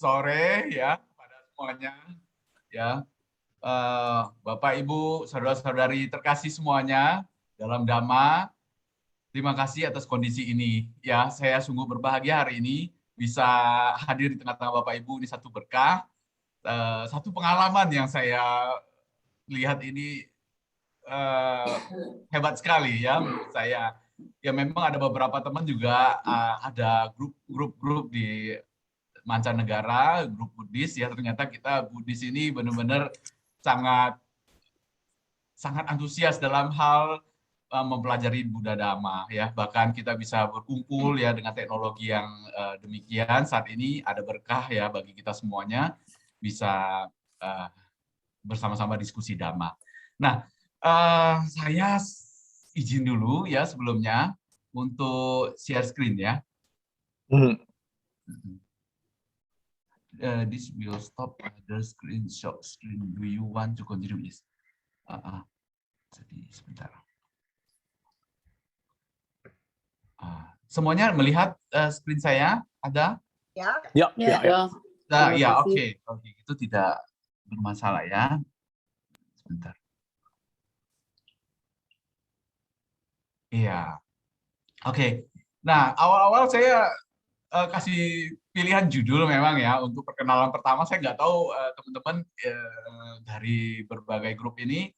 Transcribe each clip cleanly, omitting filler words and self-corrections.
sore ya kepada semuanya ya. Bapak, Ibu, saudara-saudari terkasih semuanya dalam Dhamma, terima kasih atas kondisi ini. Ya, saya sungguh berbahagia hari ini bisa hadir di tengah-tengah Bapak Ibu. Ini satu berkah, satu pengalaman yang saya lihat ini hebat sekali ya menurut saya. Ya memang ada beberapa teman juga ada grup-grup di mancanegara, grup Buddhis ya, ternyata kita Buddhis ini benar-benar sangat sangat antusias dalam hal mempelajari Buddha Dhamma ya. Bahkan kita bisa berkumpul ya dengan teknologi yang demikian. Saat ini ada berkah ya bagi kita semuanya bisa bersama-sama diskusi Dhamma. Nah, saya izin dulu ya sebelumnya untuk share screen ya. This will stop the screenshot screen. Do you want to continue this? Jadi sebentar. Semuanya melihat screen saya ada? Ya. Ya, ya, ya. Nah, ya, oke. Oke, itu tidak bermasalah ya. Sebentar. Iya. Oke. Nah, awal-awal saya kasih pilihan judul memang ya untuk perkenalan pertama. Saya nggak tahu teman-teman dari berbagai grup ini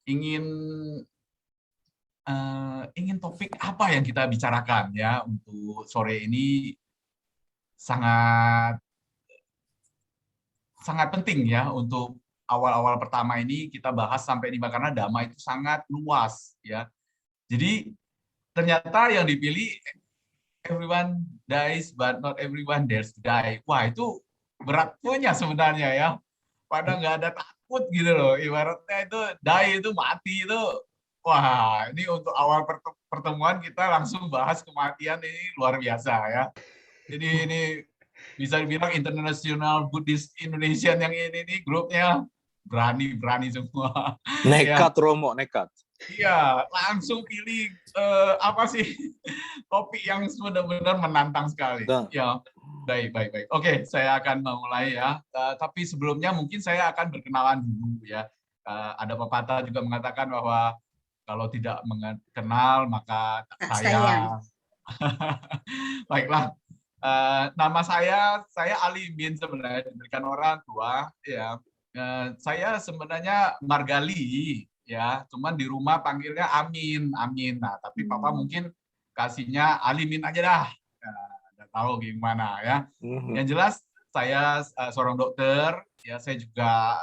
ingin topik apa yang kita bicarakan ya untuk sore ini. Sangat penting ya untuk awal-awal pertama ini kita bahas sampai ini karena Dhamma itu sangat luas ya. Jadi ternyata yang dipilih everyone dies but not everyone dares to die. Wah, itu berat punya sebenarnya ya. Padahal nggak ada takut gitu loh. Ibaratnya itu die itu mati itu. Wah, ini untuk awal pertemuan kita langsung bahas kematian ini luar biasa ya. Jadi ini bisa dibilang International Buddhist Indonesian yang ini nih grupnya berani semua. Nekat Ya. Romo, nekat. Iya, langsung pilih apa sih topik yang benar-benar menantang sekali. Nah. Ya, baik. Oke, saya akan memulai ya. Tapi sebelumnya mungkin saya akan berkenalan dulu ya. Ada pepatah juga mengatakan bahwa kalau tidak mengenal maka tak sayang. Baiklah. Nama saya Alimin sebenarnya diberikan orang tua ya. Saya sebenarnya Margali ya, cuman di rumah panggilnya Amin. Nah, tapi papa mungkin kasihnya Alimin aja dah. Nggak tahu gimana ya. Yang jelas saya seorang dokter ya, saya juga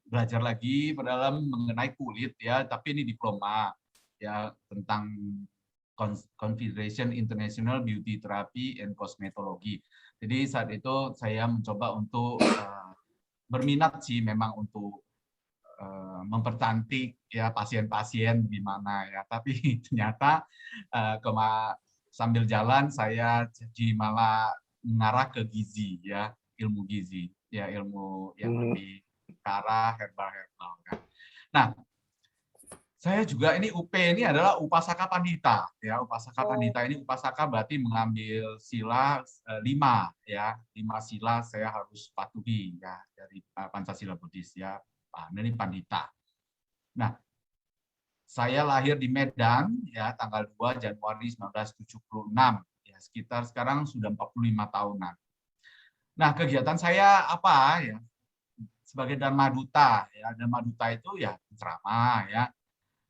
belajar lagi dalam mengenai kulit ya, tapi ini diploma ya tentang Confederation International Beauty Therapy and Cosmetology. Jadi saat itu saya mencoba untuk berminat sih memang untuk mempercantik ya pasien-pasien gimana ya. Tapi ternyata sambil jalan saya jadi malah mengarah ke gizi ya, ilmu gizi ya, ilmu yang lebih ke arah herbal kan. Nah, saya juga ini UP ini adalah Upasaka Pandita ya. Upasaka Pandita ini Upasaka berarti mengambil sila 5 ya. 5 sila saya harus patuhi ya dari Pancasila Buddhis ya. Ini Pandita. Nah, saya lahir di Medan ya tanggal 2 Januari 1976 ya, sekitar sekarang sudah 45 tahunan. Nah, kegiatan saya apa ya? Sebagai Dharma Duta ya. Dharma Duta itu ya ceramah ya.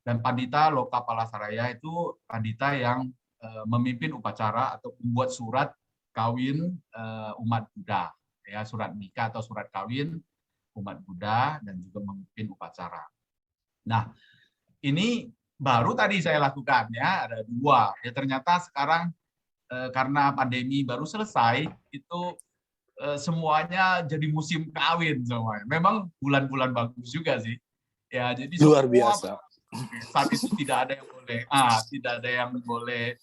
Dan Pandita Loka Palasaraya itu pandita yang memimpin upacara atau membuat surat kawin umat Buddha, ya surat nikah atau surat kawin umat Buddha dan juga memimpin upacara. Nah, ini baru tadi saya lakukan ya, ada 2. Ya ternyata sekarang karena pandemi baru selesai itu semuanya jadi musim kawin semuanya. Memang bulan-bulan bagus juga sih. Ya, jadi luar biasa. Saat itu tidak ada yang boleh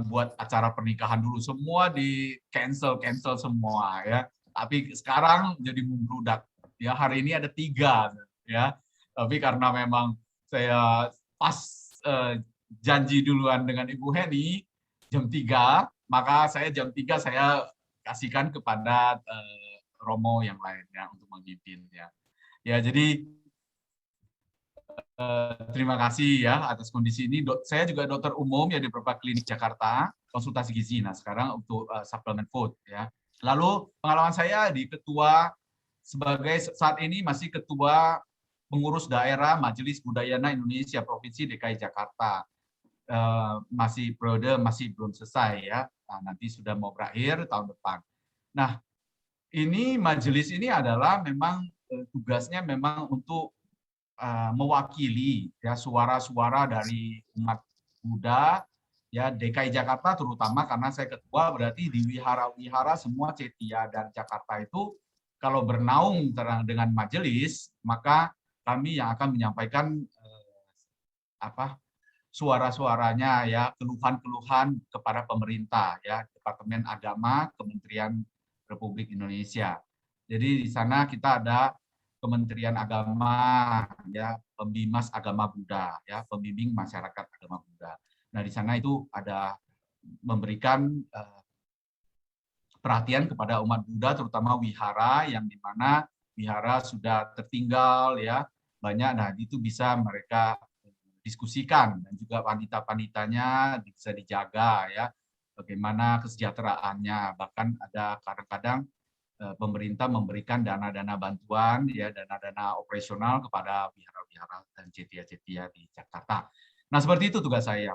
buat acara pernikahan dulu, semua di cancel semua ya. Tapi sekarang jadi membludak ya, hari ini ada 3 ya. Tapi karena memang saya pas janji duluan dengan Ibu Heni jam 3, maka saya jam 3 saya kasihkan kepada Romo yang lainnya untuk memimpin ya. Ya, jadi terima kasih ya atas kondisi ini. Saya juga dokter umum ya di beberapa klinik Jakarta, konsultasi gizi. Nah, sekarang untuk supplement food ya. Lalu pengalaman saya di ketua sebagai saat ini masih ketua pengurus daerah Majelis Budayana Indonesia Provinsi DKI Jakarta. Masih periode masih belum selesai ya. Nah, nanti sudah mau berakhir tahun depan. Nah, ini majelis ini adalah memang tugasnya memang untuk mewakili ya suara-suara dari umat Buddha ya DKI Jakarta terutama, karena saya ketua, berarti di wihara-wihara semua Cetia dan Jakarta itu kalau bernaung dengan majelis, maka kami yang akan menyampaikan suara-suaranya ya, keluhan-keluhan kepada pemerintah ya, Departemen Agama, Kementerian Republik Indonesia. Jadi di sana kita ada Kementerian Agama, ya, Pembimas Agama Buddha, ya, pembimbing masyarakat agama Buddha. Nah, di sana itu ada memberikan perhatian kepada umat Buddha, terutama wihara yang di mana wihara sudah tertinggal, ya, banyak. Nah, itu bisa mereka diskusikan dan juga pandita-panditanya bisa dijaga, ya, bagaimana kesejahteraannya. Bahkan ada kadang-kadang pemerintah memberikan dana-dana bantuan, ya, dana-dana operasional kepada wihara-wihara dan cetia-cetia di Jakarta. Nah, seperti itu tugas saya.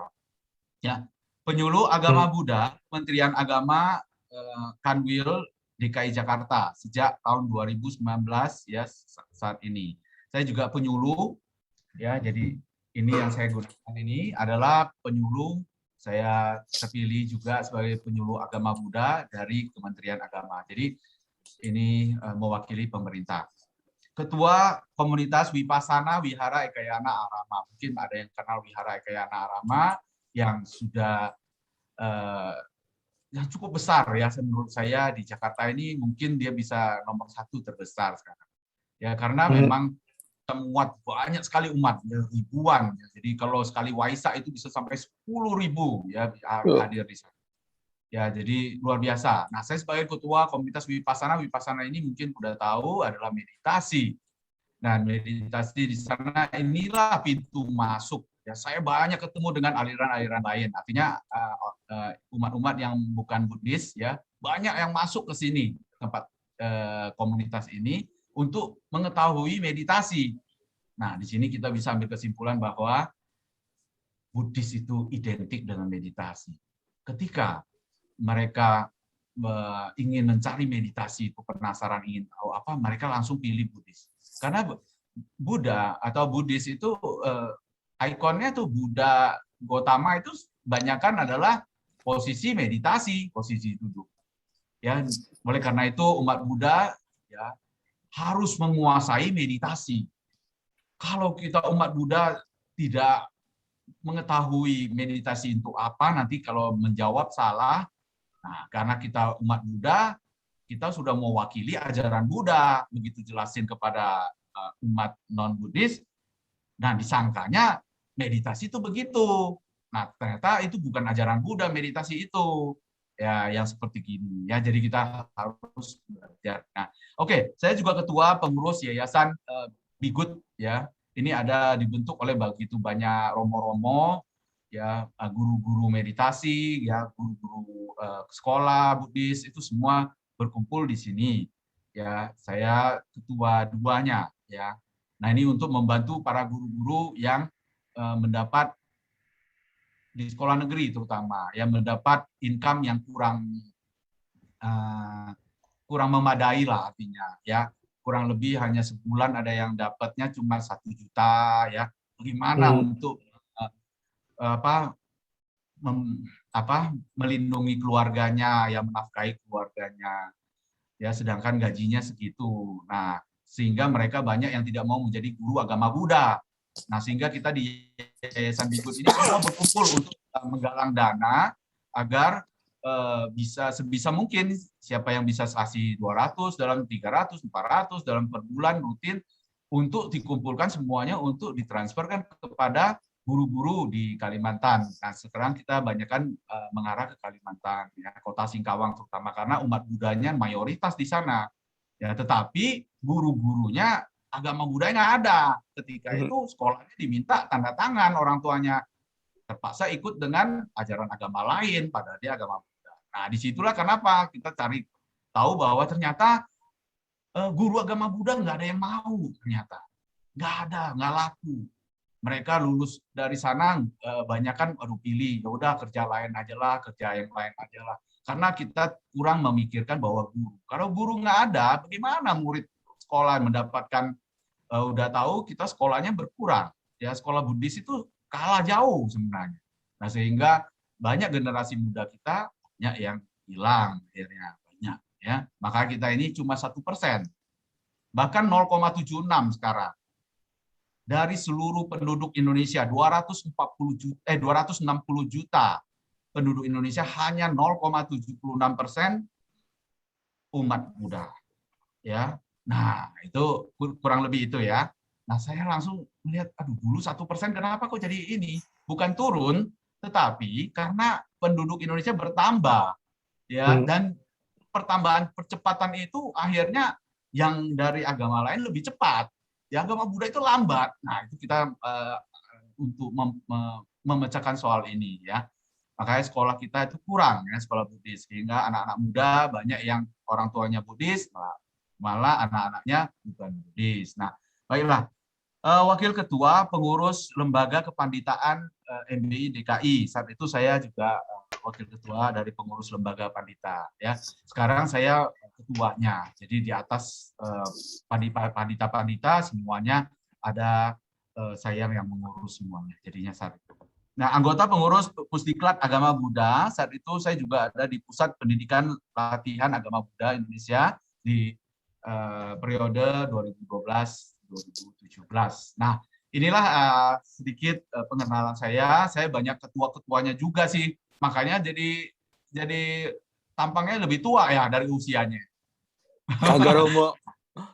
Ya, penyuluh agama Buddha, Kementerian Agama Kanwil DKI Jakarta sejak tahun 2019 ya saat ini. Saya juga penyuluh, ya, jadi ini yang saya gunakan ini adalah penyuluh. Saya terpilih juga sebagai penyuluh agama Buddha dari Kementerian Agama. Jadi ini mewakili pemerintah. Ketua komunitas Vipassana Wihara Ekayana Arama. Mungkin ada yang kenal Wihara Ekayana Arama yang sudah yang cukup besar ya menurut saya di Jakarta ini, mungkin dia bisa nomor 1 terbesar sekarang. Ya, karena memang muat banyak sekali umat, ya, ribuan. Ya. Jadi kalau sekali Waisak itu bisa sampai 10.000 ya hadir di sana. Ya, jadi luar biasa. Nah, saya sebagai ketua komunitas Vipassana ini mungkin sudah tahu adalah meditasi. Nah, meditasi di sana inilah pintu masuk. Ya, saya banyak ketemu dengan aliran-aliran lain. Artinya umat-umat yang bukan Buddhis, ya, banyak yang masuk ke sini tempat komunitas ini untuk mengetahui meditasi. Nah, di sini kita bisa ambil kesimpulan bahwa Buddhis itu identik dengan meditasi. Ketika mereka ingin mencari meditasi, itu penasaran ingin tahu apa, mereka langsung pilih Buddhis. Karena Buddha atau Buddhis itu ikonnya tuh Buddha Gautama itu kebanyakan adalah posisi meditasi, posisi duduk. Ya, oleh karena itu umat Buddha ya harus menguasai meditasi. Kalau kita umat Buddha tidak mengetahui meditasi untuk apa, nanti kalau menjawab salah. Nah, karena kita umat Buddha, kita sudah mewakili ajaran Buddha, begitu jelasin kepada umat non-Buddhis, nah disangkanya meditasi itu begitu. Nah, ternyata itu bukan ajaran Buddha, meditasi itu. Ya, yang seperti gini. Ya, jadi kita harus belajar. Nah, oke, saya juga ketua pengurus Yayasan Bigut, ya. Ini ada dibentuk oleh begitu banyak romo-romo, ya, guru-guru meditasi, ya, guru-guru sekolah Buddhis, itu semua berkumpul di sini. Ya, saya ketua duanya, ya. Nah, ini untuk membantu para guru-guru yang mendapat di sekolah negeri terutama, yang mendapat income yang kurang memadai lah, artinya, ya. Kurang lebih hanya sebulan ada yang dapatnya cuma 1 juta, ya. Bagaimana untuk melindungi keluarganya, yang menafkahi keluarganya, ya, sedangkan gajinya segitu. Nah, sehingga mereka banyak yang tidak mau menjadi guru agama Buddha. Nah, sehingga kita di Yayasan Bigut ini semua berkumpul untuk menggalang dana agar bisa sebisa mungkin siapa yang bisa kasih 200 dalam 300, 400 dalam per bulan rutin untuk dikumpulkan semuanya untuk ditransferkan kepada guru-guru di Kalimantan. Nah, sekarang kita banyak kan mengarah ke Kalimantan, ya, kota Singkawang terutama karena umat Budanya mayoritas di sana. Ya, tetapi guru-gurunya agama Buddha nggak ada. Ketika itu sekolahnya diminta tanda tangan orang tuanya, terpaksa ikut dengan ajaran agama lain, padahal dia agama Buddha. Nah, disitulah kenapa kita cari tahu bahwa ternyata guru agama Buddha nggak ada yang mau, ternyata nggak ada, nggak laku. Mereka lulus dari sana banyak kan, aduh pilih, ya udah kerja lain aja lah, kerja yang lain aja lah. Karena kita kurang memikirkan bahwa guru. Kalau guru nggak ada, bagaimana murid sekolah mendapatkan, udah tahu kita sekolahnya berkurang. Ya, sekolah Buddhis itu kalah jauh sebenarnya. Nah, sehingga banyak generasi muda kita banyak yang hilang akhirnya, banyak ya. Maka kita ini cuma 1%, bahkan 0,76 sekarang dari seluruh penduduk Indonesia 260 juta penduduk Indonesia, hanya 0,76% umat Buddha. Ya, nah itu kurang lebih itu ya. Nah, saya langsung melihat, aduh, dulu 1%, kenapa kok jadi ini? Bukan turun, tetapi karena penduduk Indonesia bertambah, ya, dan percepatan itu akhirnya yang dari agama lain lebih cepat. Ya, agama Buddha itu lambat. Nah, itu kita untuk memecahkan soal ini ya. Makanya sekolah kita itu kurang ya, sekolah Buddhis, sehingga anak-anak muda banyak yang orang tuanya Buddhis, malah anak-anaknya bukan Buddhis. Nah, baiklah. Wakil Ketua Pengurus Lembaga Kepanditaan MBI DKI. Saat itu saya juga Wakil Ketua dari Pengurus Lembaga Pandita. Ya, sekarang saya ketuanya. Jadi di atas pandita-pandita semuanya ada saya yang mengurus semuanya. Jadinya saat itu. Nah, anggota pengurus Pusdiklat Agama Buddha. Saat itu saya juga ada di Pusat Pendidikan Latihan Agama Buddha Indonesia di periode 2012-2017. Nah, inilah sedikit pengenalan saya. Saya banyak ketua-ketuanya juga sih. Makanya jadi tampangnya lebih tua ya dari usianya. Kagak Romo.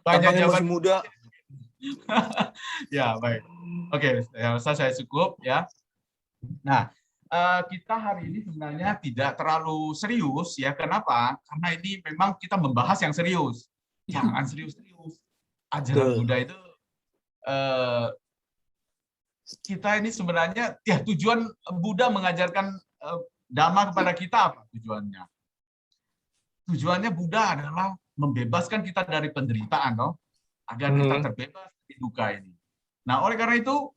Tampangnya masih muda. Ya, baik. Oke, saya cukup ya. Nah, kita hari ini sebenarnya tidak terlalu serius ya. Kenapa? Karena ini memang kita membahas yang serius. Jangan serius-serius. Ajaran Buddha itu kita ini sebenarnya, ya, tujuan Buddha mengajarkan Dhamma kepada kita apa tujuannya? Tujuannya Buddha adalah membebaskan kita dari penderitaan, loh, agar kita terbebas dari duka ini. Nah, oleh karena itu,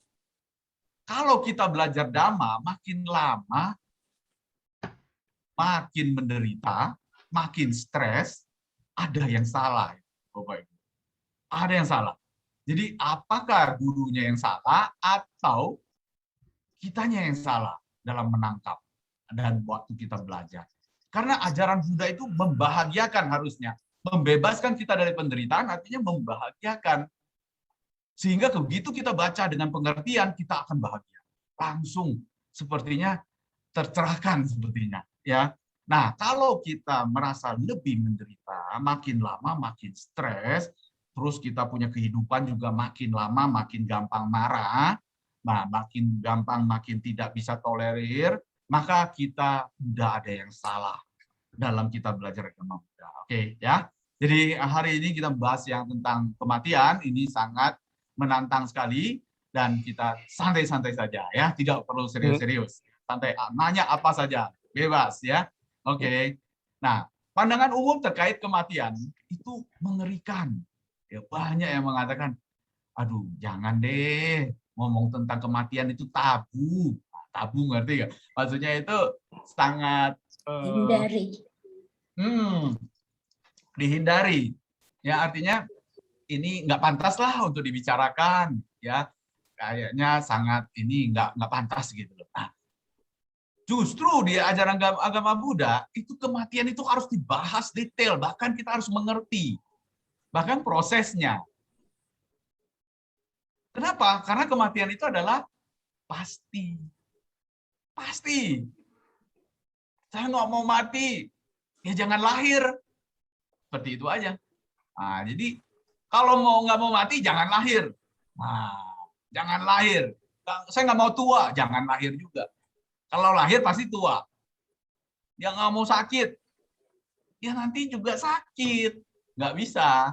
kalau kita belajar Dhamma, makin lama, makin menderita, makin stres, ada yang salah, Bapak Ibu. Ada yang salah. Jadi apakah gurunya yang salah atau kitanya yang salah dalam menangkap dan waktu kita belajar? Karena ajaran Buddha itu membahagiakan harusnya. Membebaskan kita dari penderitaan artinya membahagiakan. Sehingga begitu kita baca dengan pengertian, kita akan bahagia. Langsung sepertinya tercerahkan sepertinya. Ya. Nah, kalau kita merasa lebih menderita, makin lama makin stres, terus kita punya kehidupan juga makin lama makin gampang marah, nah makin gampang makin tidak bisa tolerir, maka kita udah ada yang salah dalam kita belajar agama Buddha. Oke, ya. Jadi hari ini kita bahas yang tentang kematian, ini sangat menantang sekali dan kita santai-santai saja ya, tidak perlu serius-serius. Santai, nanya apa saja, bebas ya. Oke. Nah, pandangan umum terkait kematian itu mengerikan. Ya, banyak yang mengatakan, aduh, jangan deh ngomong tentang kematian, itu tabu. Nah, tabu, ngerti nggak? Maksudnya itu sangat dihindari. Ya, artinya ini nggak pantas lah untuk dibicarakan. Ya, kayaknya sangat ini nggak pantas gitu loh. Nah, justru di ajaran agama Buddha itu kematian itu harus dibahas detail, bahkan kita harus mengerti. Bahkan prosesnya. Kenapa? Karena kematian itu adalah pasti. Pasti. Saya nggak mau mati, ya jangan lahir. Seperti itu aja. Nah, jadi kalau nggak mau mati, jangan lahir. Nah, jangan lahir. Saya nggak mau tua, jangan lahir juga. Kalau lahir pasti tua. Yang nggak mau sakit, ya nanti juga sakit. Nggak bisa.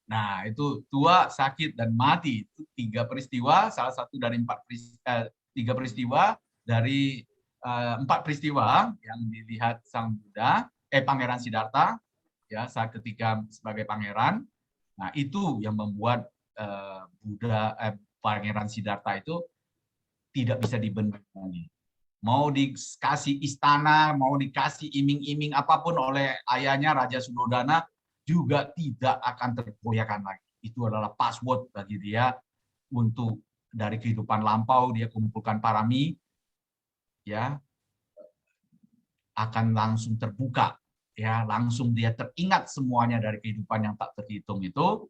Nah, itu tua, sakit, dan mati. Itu 3 peristiwa, salah satu dari 3 peristiwa dari 4 peristiwa yang dilihat Sang Buddha, Pangeran Siddhartha, ya saat ketika sebagai pangeran. Nah, itu yang membuat Pangeran Siddhartha itu tidak bisa dibendung lagi. Mau dikasih istana, mau dikasih iming-iming apapun oleh ayahnya Raja Suddhodana, juga tidak akan tergoyahkan lagi. Itu adalah password bagi dia untuk dari kehidupan lampau dia kumpulkan parami, ya akan langsung terbuka, ya langsung dia teringat semuanya dari kehidupan yang tak terhitung itu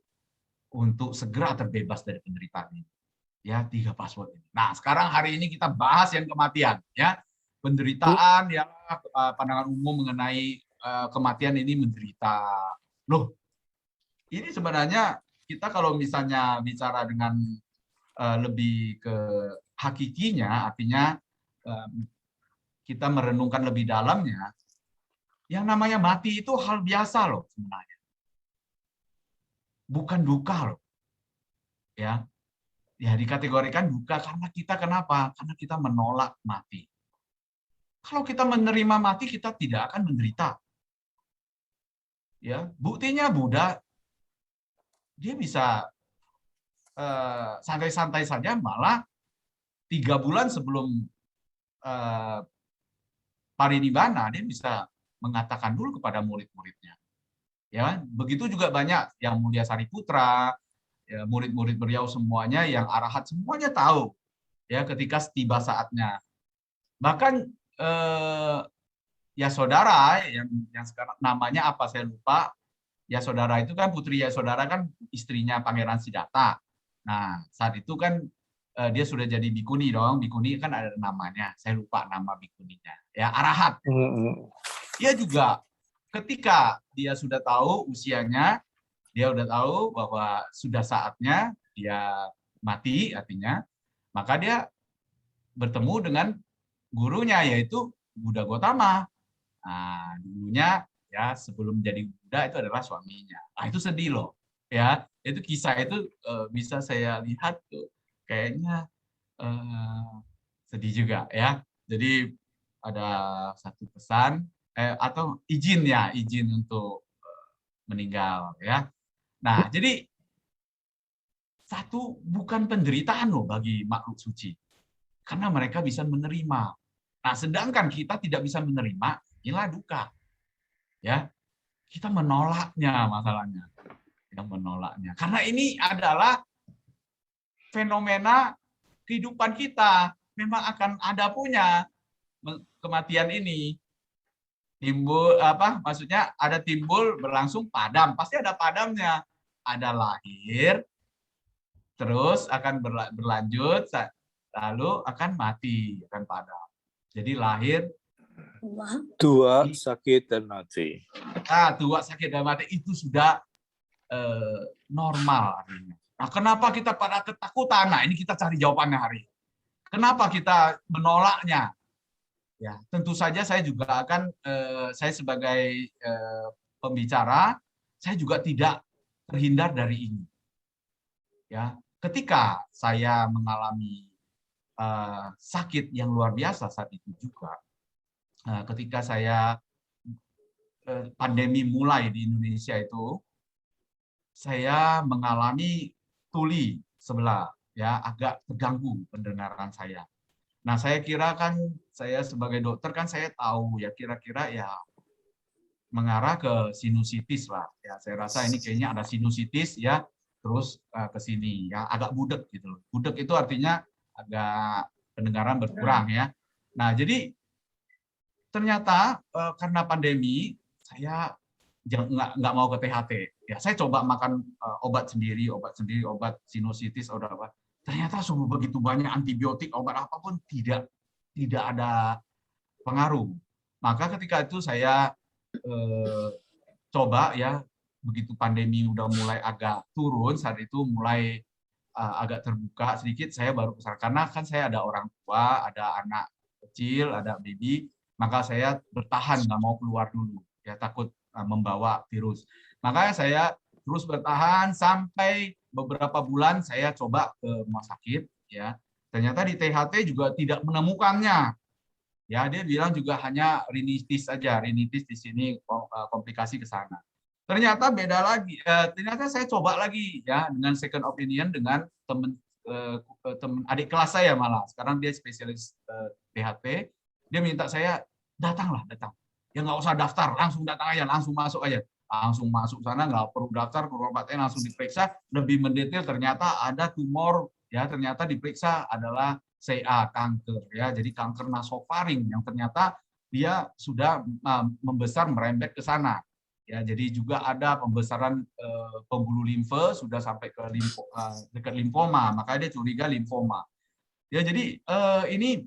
untuk segera terbebas dari penderitaan ini. Ya, 3 password ini. Nah, sekarang hari ini kita bahas yang kematian, ya. Penderitaan yang pandangan umum mengenai kematian ini menderita. Loh, ini sebenarnya kita kalau misalnya bicara dengan lebih ke hakikinya, artinya kita merenungkan lebih dalamnya, yang namanya mati itu hal biasa loh sebenarnya. Bukan duka loh. Ya. Ya, dikategorikan duka karena kita kenapa? Karena kita menolak mati. Kalau kita menerima mati, kita tidak akan menderita. Ya, buktinya Buddha dia bisa santai-santai saja, malah 3 bulan sebelum parinibbana dia bisa mengatakan dulu kepada murid-muridnya. Ya, begitu juga banyak yang Mulia Sariputra, ya, murid-murid beliau semuanya yang arahat semuanya tahu ya ketika tiba saatnya. Bahkan Yasodhara yang sekarang namanya apa saya lupa. Yasodhara itu kan putri Yasodhara kan istrinya Pangeran Siddhartha. Nah, saat itu kan dia sudah jadi bikuni dong. Bikuni kan ada namanya. Saya lupa nama bikuninya. Ya, arahat. Dia juga ketika dia sudah tahu usianya, dia udah tahu bahwa sudah saatnya dia mati artinya, maka dia bertemu dengan gurunya yaitu Buddha Gotama. Nah, dulunya ya sebelum jadi Buddha itu adalah suaminya. Nah, itu sedih loh. Ya, itu kisah itu bisa saya lihat tuh kayaknya sedih juga ya. Jadi ada satu pesan atau izin untuk meninggal ya. Nah, jadi satu bukan penderitaan loh bagi makhluk suci. Karena mereka bisa menerima. Nah, sedangkan kita tidak bisa menerima, inilah duka. Ya, kita menolaknya masalahnya. Yang menolaknya. Karena ini adalah fenomena kehidupan kita. Memang akan ada punya kematian ini. Timbul apa? Maksudnya ada timbul berlangsung padam. Pasti ada padamnya. Ada lahir, terus akan berlanjut, lalu akan mati, akan padam. Jadi lahir, tua, sakit, dan mati. Tua, sakit, dan mati itu sudah normal artinya. Nah, kenapa kita pada ketakutan? Nah, ini kita cari jawabannya hari ini. Kenapa kita menolaknya? Ya, tentu saja saya juga akan, saya sebagai pembicara, saya juga tidak terhindar dari ini. Ya, ketika saya mengalami sakit yang luar biasa saat itu juga, ketika saya pandemi mulai di Indonesia itu, saya mengalami tuli sebelah, ya agak terganggu pendengaran saya. Nah, saya kira kan saya sebagai dokter kan saya tahu ya kira-kira ya mengarah ke sinusitis lah. Ya, saya rasa ini kayaknya ada sinusitis ya, terus ke sini ya agak budek gitu. Budek itu artinya agak pendengaran berkurang ya. Nah, jadi ternyata karena pandemi saya nggak mau ke THT. Ya, saya coba makan obat sendiri, obat sinusitis, obat apa. Ternyata sungguh begitu banyak antibiotik, obat apapun tidak ada pengaruh. Maka ketika itu saya coba ya, begitu pandemi udah mulai agak turun, saat itu mulai agak terbuka sedikit, saya baru kesana. Karena kan saya ada orang tua, ada anak kecil, ada baby, maka saya bertahan nggak mau keluar dulu, ya takut membawa virus. Makanya saya terus bertahan sampai beberapa bulan saya coba ke rumah sakit, ya. Ternyata di THT juga tidak menemukannya. Ya, dia bilang juga hanya rinitis saja, rinitis di sini komplikasi ke sana. Ternyata beda lagi. Ternyata saya coba lagi ya dengan second opinion dengan teman adik kelas saya malah. Sekarang dia spesialis THT. Dia minta saya datang. Ya nggak usah daftar, langsung datang aja, langsung masuk aja. Langsung masuk sana, nggak perlu daftar, ke ruang praktek langsung diperiksa, lebih mendetail ternyata ada tumor, ya ternyata diperiksa adalah CA, kanker, ya jadi kanker nasofaring yang ternyata dia sudah membesar merembet ke sana, ya jadi juga ada pembesaran pembuluh limfe sudah sampai ke dekat limfoma, makanya dia curiga limfoma. Ya jadi ini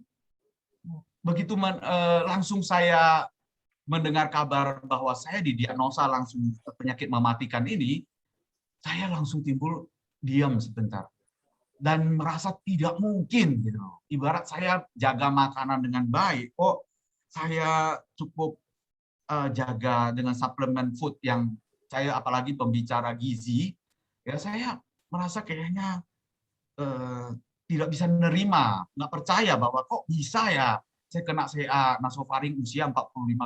begitu langsung saya mendengar kabar bahwa saya didiagnosa langsung penyakit mematikan ini, saya langsung timbul diam sebentar dan merasa tidak mungkin gitu. Ibarat saya jaga makanan dengan baik, kok saya cukup jaga dengan suplemen food yang saya apalagi pembicara gizi, ya saya merasa kayaknya tidak bisa menerima, nggak percaya bahwa kok bisa ya saya kena CA nasofaring usia 45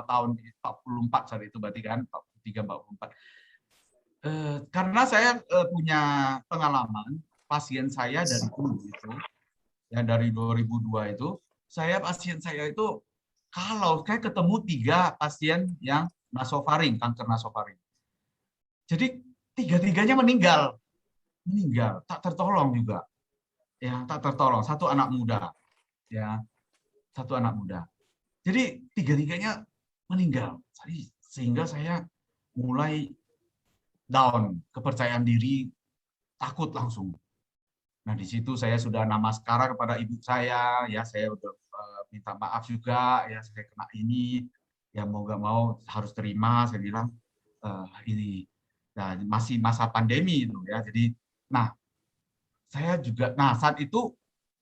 tahun, 44 saat itu berarti kan, 43, 44. Karena saya punya pengalaman, pasien saya dari dulu itu, ya dari 2002 itu, pasien saya itu, kalau saya ketemu 3 pasien yang nasofaring, kanker nasofaring. Jadi 3-tiganya meninggal, tak tertolong juga, ya tak tertolong. Satu anak muda, ya satu anak muda. Jadi 3-tiganya meninggal. Sehingga saya mulai down, kepercayaan diri, takut langsung. Nah, di situ saya sudah namaskara kepada ibu saya, ya saya udah minta maaf juga, ya saya kena ini, ya mau nggak mau harus terima, saya bilang ini. Nah, masih masa pandemi itu ya, jadi, nah saya juga, nah saat itu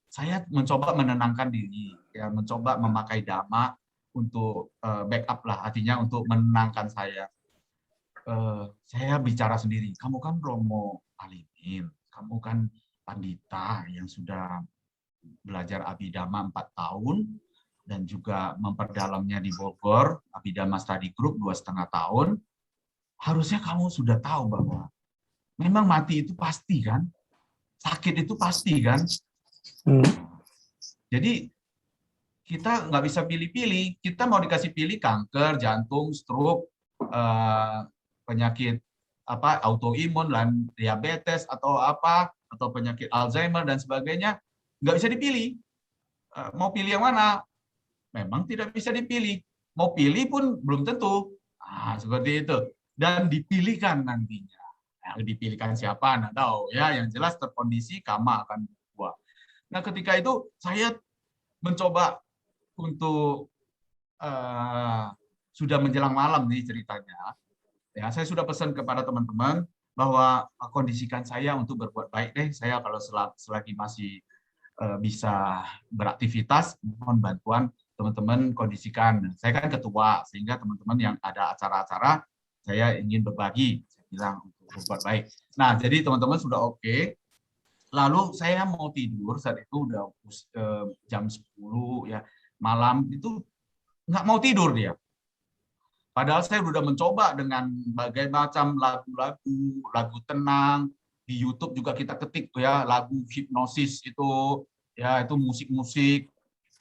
saya mencoba menenangkan diri, ya mencoba memakai dhamma untuk backup lah, artinya untuk menenangkan saya. Saya bicara sendiri, kamu kan Romo Alimin, kamu kan pandita yang sudah belajar Abhidhamma 4 tahun dan juga memperdalamnya di Bogor, Abhidhamma Study Group 2,5 tahun, harusnya kamu sudah tahu bahwa memang mati itu pasti kan, sakit itu pasti kan. Jadi kita nggak bisa pilih-pilih, kita mau dikasih pilih kanker, jantung, stroke, penyakit autoimun dan diabetes atau apa, atau penyakit Alzheimer dan sebagainya, nggak bisa dipilih. Mau pilih yang mana? Memang tidak bisa dipilih. Mau pilih pun belum tentu. Nah, seperti itu. Dan dipilihkan nantinya. Nah, dipilihkan siapa? Nggak tahu. Ya, yang jelas terkondisi karma akan berbuah. Nah, ketika itu saya mencoba untuk sudah menjelang malam nih ceritanya. Ya, saya sudah pesan kepada teman-teman bahwa kondisikan saya untuk berbuat baik deh. Saya kalau selagi masih bisa beraktivitas, mohon bantuan teman-teman kondisikan. Saya kan ketua, sehingga teman-teman yang ada acara-acara, saya ingin berbagi, saya bilang untuk berbuat baik. Nah, jadi teman-teman sudah oke. Lalu saya mau tidur, saat itu udah jam 10 ya malam, itu nggak mau tidur dia. Padahal saya sudah mencoba dengan berbagai macam lagu tenang, di YouTube juga kita ketik ya lagu hipnosis itu, ya itu musik-musik,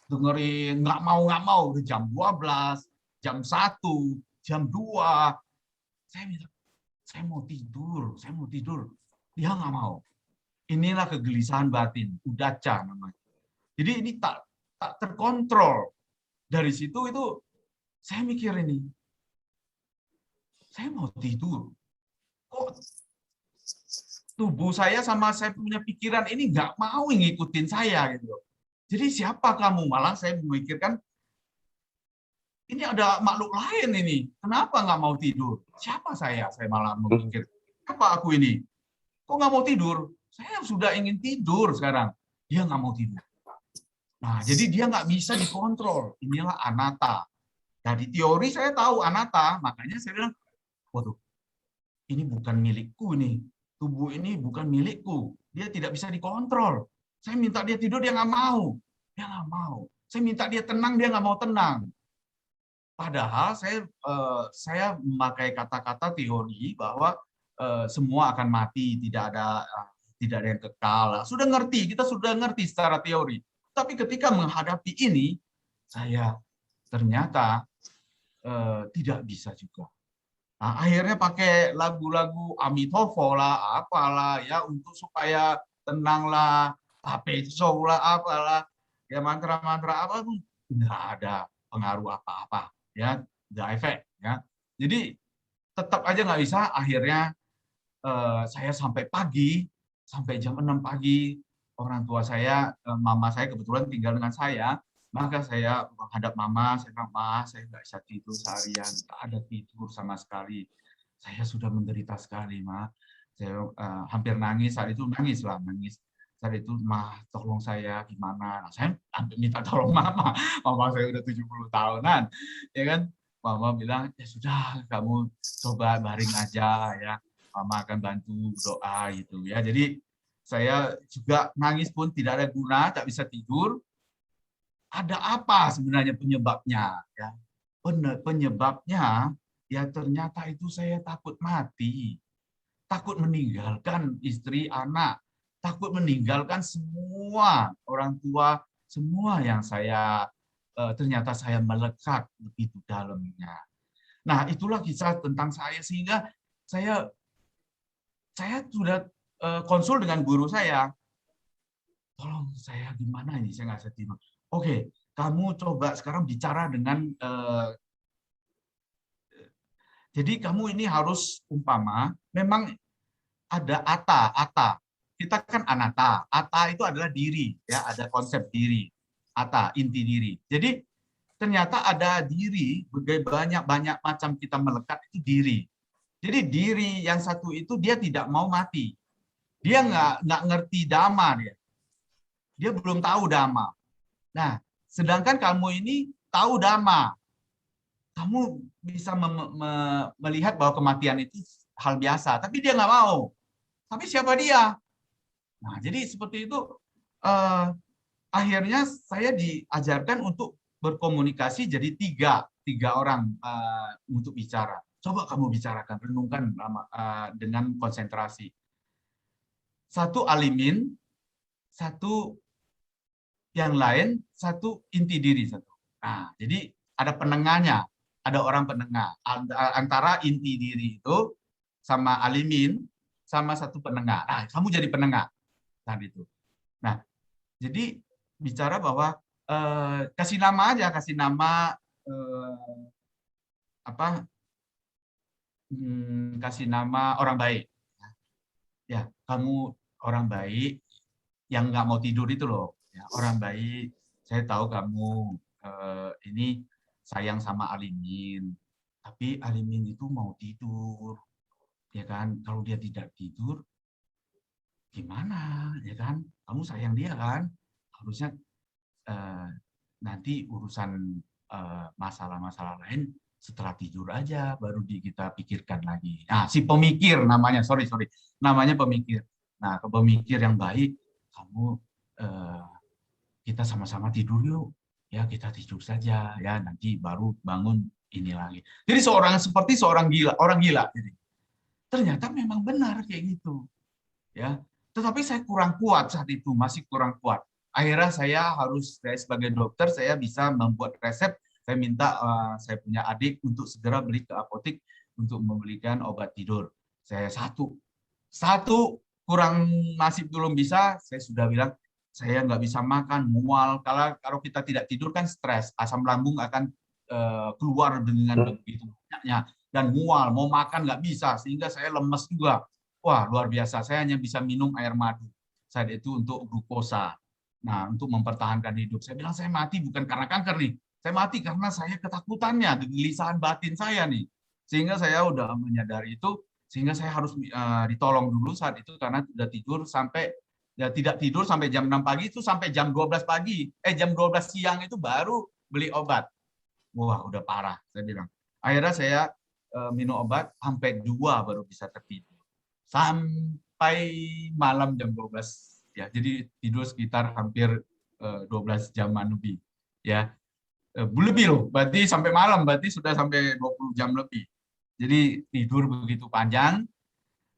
dengerin nggak mau udah jam 12, jam 1, jam 2. Saya bilang, saya mau tidur. Dia nggak mau. Inilah kegelisahan batin, udaca namanya. Jadi ini tak terkontrol. Dari situ itu saya mikir ini, saya mau tidur. Kok tubuh saya sama saya punya pikiran ini nggak mau ngikutin saya gitu. Jadi siapa kamu? Malah saya memikirkan ini ada makhluk lain ini. Kenapa nggak mau tidur? Siapa saya? Saya malah memikir, apa aku ini? Kok nggak mau tidur? Saya sudah ingin tidur sekarang. Dia nggak mau tidur. Nah, jadi dia nggak bisa dikontrol. Inilah anatta. Nah, di teori saya tahu anatta, makanya saya bilang, waduh, ini bukan milikku nih. Tubuh ini bukan milikku. Dia tidak bisa dikontrol. Saya minta dia tidur, dia nggak mau. Dia nggak mau. Saya minta dia tenang, dia nggak mau tenang. Padahal saya memakai kata-kata teori bahwa semua akan mati, tidak ada yang kekal. Sudah ngerti, kita sudah ngerti secara teori. Tapi ketika menghadapi ini, saya ternyata tidak bisa juga. Nah, akhirnya pakai lagu-lagu Amitabha lah, apalah ya untuk supaya tenanglah, tapesong lah, apalah ya mantra-mantra apa pun nggak ada pengaruh apa-apa, ya nggak efek, ya. Jadi tetap aja nggak bisa. Akhirnya saya sampai pagi, sampai jam 6 pagi, orang tua saya, mama saya kebetulan tinggal dengan saya, maka saya menghadap mama, saya bilang, "Ma, saya nggak bisa tidur seharian, nggak ada tidur sama sekali. Saya sudah menderita sekali, Ma." Saya hampir nangis, saat itu nangis lah, nangis. Saat itu, "Ma, tolong saya gimana?" Nah, saya hampir minta tolong mama. Mama saya udah 70 tahunan, ya kan? Mama bilang, "Ya sudah, kamu coba baring aja ya. Mama akan bantu doa," gitu ya. Jadi saya juga nangis pun tidak ada guna, tak bisa tidur. Ada apa sebenarnya penyebabnya? Ya, penyebabnya ya ternyata itu saya takut mati, takut meninggalkan istri, anak, takut meninggalkan semua orang tua, semua yang saya ternyata saya melekat begitu dalamnya. Nah, itulah kisah tentang saya, sehingga saya sudah konsul dengan guru saya. Tolong saya gimana ini, saya nggak bisa tidur. Oke, kamu coba sekarang bicara dengan jadi kamu ini harus umpama memang ada ata. Kita kan anatta. Ata itu adalah diri, ya, ada konsep diri. Ata, inti diri. Jadi ternyata ada diri, banyak macam kita melekat itu diri. Jadi diri yang satu itu dia tidak mau mati. Dia nggak ngerti dhamma dia. Dia belum tahu dhamma. Nah, sedangkan kamu ini tahu dhamma. Kamu bisa melihat bahwa kematian itu hal biasa, tapi dia nggak mau. Tapi siapa dia? Nah, jadi seperti itu. Akhirnya saya diajarkan untuk berkomunikasi jadi tiga orang untuk bicara. Coba kamu bicarakan, renungkan dengan konsentrasi. Satu alimin, satu yang lain, satu inti diri satu. Nah, jadi ada penengahnya, ada orang penengah antara inti diri itu sama alimin sama satu penengah. Nah, kamu jadi penengah saat itu. Nah, jadi bicara bahwa kasih nama aja, kasih nama apa? Kasih nama orang baik. Ya, kamu orang baik yang nggak mau tidur itu loh. Ya, orang baik. Saya tahu kamu ini sayang sama Alimin, tapi Alimin itu mau tidur, ya kan? Kalau dia tidak tidur, gimana, ya kan? Kamu sayang dia kan? Harusnya nanti urusan masalah-masalah lain setelah tidur aja, baru kita pikirkan lagi. Nah, si pemikir namanya, sorry, namanya pemikir. Nah, ke pemikir yang baik, kamu kita sama-sama tidur yuk, ya kita tidur saja, ya nanti baru bangun ini lagi. Jadi seperti seorang gila, orang gila. Jadi ternyata memang benar kayak gitu, ya. Tetapi saya kurang kuat saat itu, masih kurang kuat. Akhirnya saya sebagai dokter, saya bisa membuat resep. Saya minta saya punya adik untuk segera beli ke apotek untuk membelikan obat tidur. Saya satu kurang, masih belum bisa. Saya sudah bilang saya nggak bisa makan, mual. Kalau kita tidak tidur kan stres, asam lambung akan keluar dengan begitu banyaknya dan mual. Mau makan nggak bisa, sehingga saya lemes juga. Wah, luar biasa. Saya hanya bisa minum air madu saat itu untuk glukosa. Nah, untuk mempertahankan hidup. Saya bilang saya mati bukan karena kanker nih. Saya mati karena saya ketakutannya, kegelisahan batin saya nih. Sehingga saya udah menyadari itu, sehingga saya harus ditolong dulu saat itu karena sudah tidur sampai ya tidak tidur sampai jam 6 pagi, itu sampai jam 12 pagi, jam 12 siang itu baru beli obat. Wah, udah parah, saya bilang. Akhirnya saya minum obat sampai 2 baru bisa tertidur. Sampai malam jam 12 ya. Jadi tidur sekitar hampir 12 jaman lebih. Ya. Lebih loh, berarti sampai malam, berarti sudah sampai 20 jam lebih. Jadi tidur begitu panjang.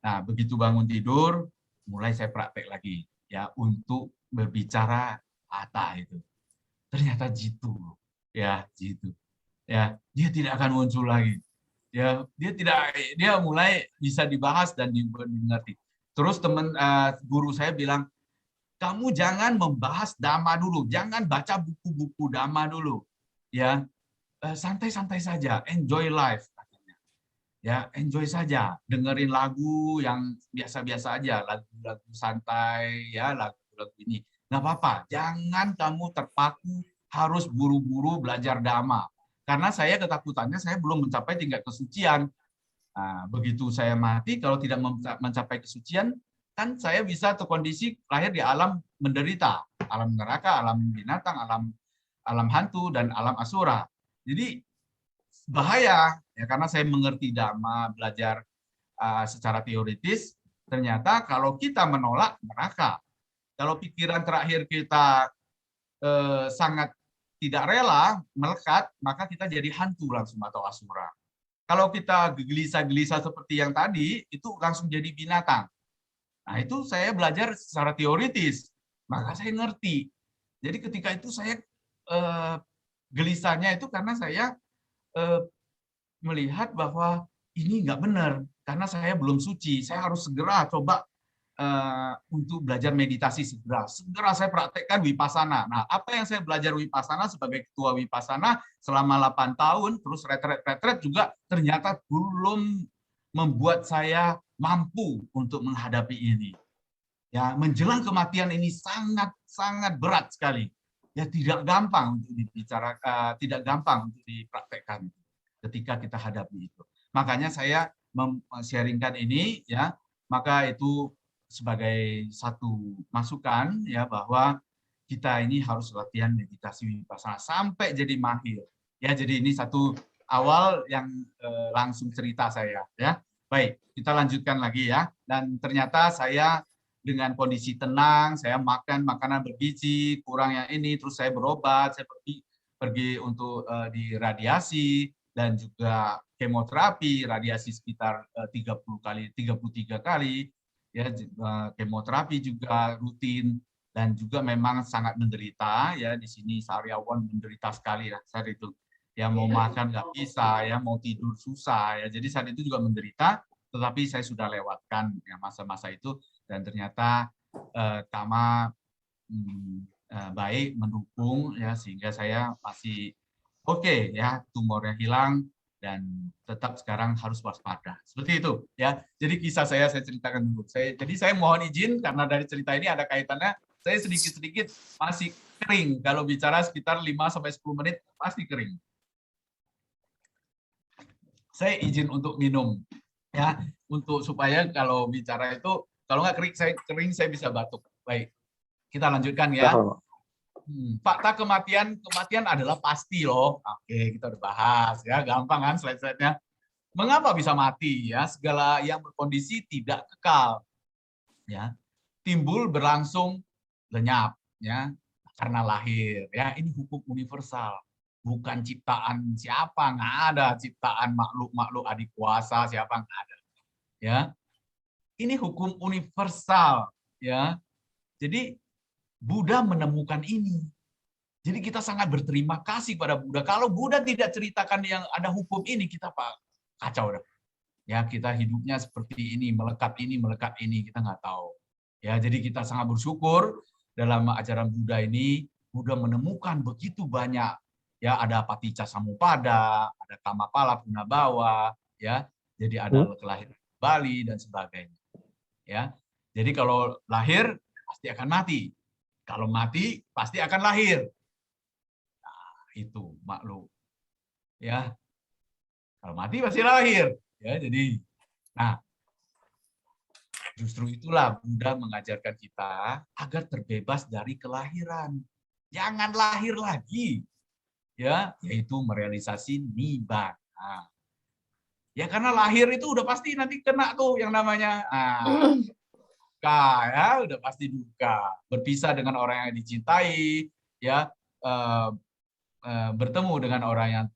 Nah, begitu bangun tidur, mulai saya praktek lagi ya untuk berbicara kata itu. Ternyata jitu, ya jitu, ya dia tidak akan muncul lagi. Ya, dia mulai bisa dibahas dan dimengerti. Terus guru saya bilang, kamu jangan membahas dhamma dulu, jangan baca buku-buku dhamma dulu, ya santai-santai saja, enjoy life. Ya, enjoy saja, dengerin lagu yang biasa-biasa aja, lagu-lagu santai, ya lagu-lagu ini. Nggak apa-apa, jangan kamu terpaku harus buru-buru belajar dhamma. Karena saya ketakutannya saya belum mencapai tingkat kesucian. Nah, begitu saya mati, kalau tidak mencapai kesucian, kan saya bisa terkondisi lahir di alam menderita, alam neraka, alam binatang, alam hantu, dan alam asura. Jadi bahaya ya, karena saya mengerti dhamma, belajar secara teoritis, ternyata kalau kita menolak neraka, kalau pikiran terakhir kita sangat tidak rela melekat, maka kita jadi hantu langsung atau asura. Kalau kita gelisah-gelisah seperti yang tadi, itu langsung jadi binatang. Nah, itu saya belajar secara teoritis, maka saya ngerti. Jadi ketika itu saya gelisahnya itu karena saya melihat bahwa ini nggak benar karena saya belum suci. Saya harus segera coba untuk belajar meditasi segera. Segera saya praktekkan Vipassana. Nah, apa yang saya belajar Vipassana sebagai ketua Vipassana selama 8 tahun, terus retret juga ternyata belum membuat saya mampu untuk menghadapi ini. Ya, menjelang kematian ini sangat berat sekali. Ya, tidak gampang untuk dibicarakan, tidak gampang untuk dipraktekkan ketika kita hadapi itu. Makanya saya sharingkan ini ya, maka itu sebagai satu masukan ya bahwa kita ini harus latihan meditasi Vipassana sampai jadi mahir. Ya, jadi ini satu awal yang langsung cerita saya ya. Baik, kita lanjutkan lagi ya. Dan ternyata saya dengan kondisi tenang, saya makan makanan bergizi, kurang yang ini, terus saya berobat, saya pergi untuk diradiasi dan juga kemoterapi, radiasi sekitar 33 kali, ya kemoterapi juga rutin, dan juga memang sangat menderita ya. Di sini Sariawan menderita sekali ya saat itu. Ya mau makan nggak bisa, ya mau tidur susah ya. Jadi saat itu juga menderita, tetapi saya sudah lewatkan ya masa-masa itu, dan ternyata Tama baik mendukung ya, sehingga saya masih oke ya, tumornya hilang dan tetap sekarang harus waspada. Seperti itu ya. Jadi kisah saya ceritakan dulu. Jadi saya mohon izin karena dari cerita ini ada kaitannya. Saya sedikit-sedikit masih kering. Kalau bicara sekitar 5-10 menit pasti kering. Saya izin untuk minum ya, untuk supaya kalau bicara itu kalau nggak kering saya bisa batuk. Baik, kita lanjutkan ya. Fakta kematian adalah pasti loh. Oke, kita udah bahas ya, gampang kan slide-slide-nya. Mengapa bisa mati ya? Segala yang berkondisi tidak kekal. Ya. Timbul, berlangsung, lenyap ya, karena lahir ya. Ini hukum universal. Bukan ciptaan siapa, nggak ada ciptaan makhluk adik kuasa siapa, nggak ada. Ya. Ini hukum universal ya. Jadi Buddha menemukan ini. Jadi kita sangat berterima kasih pada Buddha. Kalau Buddha tidak ceritakan yang ada hukum ini, kita kacau. Ya, kita hidupnya seperti ini, melekat ini, kita nggak tahu. Ya, jadi kita sangat bersyukur dalam ajaran Buddha ini, Buddha menemukan begitu banyak. Ya, ada Paticca Samuppada, ada Kamapala Punabawa, ya. Jadi ada kelahiran Bali dan sebagainya. Ya. Jadi kalau lahir pasti akan mati. Kalau mati pasti akan lahir. Nah, itu makhluk. Ya. Kalau mati pasti lahir. Ya, jadi nah, Justru itulah Buddha mengajarkan kita agar terbebas dari kelahiran. Jangan lahir lagi, ya, yaitu merealisasi nibbana. Ya karena lahir itu udah pasti nanti kena tuh yang namanya duka, ya udah pasti duka. Berpisah dengan orang yang dicintai, ya bertemu dengan orang yang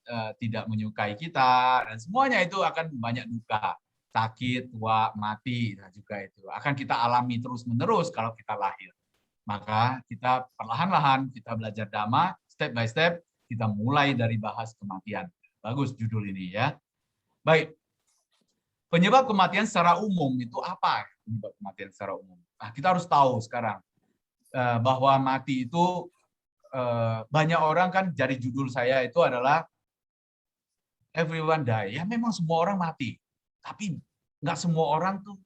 tidak menyukai kita, dan semuanya itu akan banyak duka. Sakit, tua, mati, nah juga itu akan kita alami terus-menerus kalau kita lahir. Maka kita perlahan-lahan kita belajar Dhamma, step by step, kita mulai dari bahas kematian. Bagus judul ini ya. Baik, penyebab kematian secara umum itu apa? Penyebab kematian secara umum. Nah, kita harus tahu sekarang bahwa mati itu banyak orang kan, jadi judul saya itu adalah everyone die. Ya memang semua orang mati, tapi nggak semua orang tuh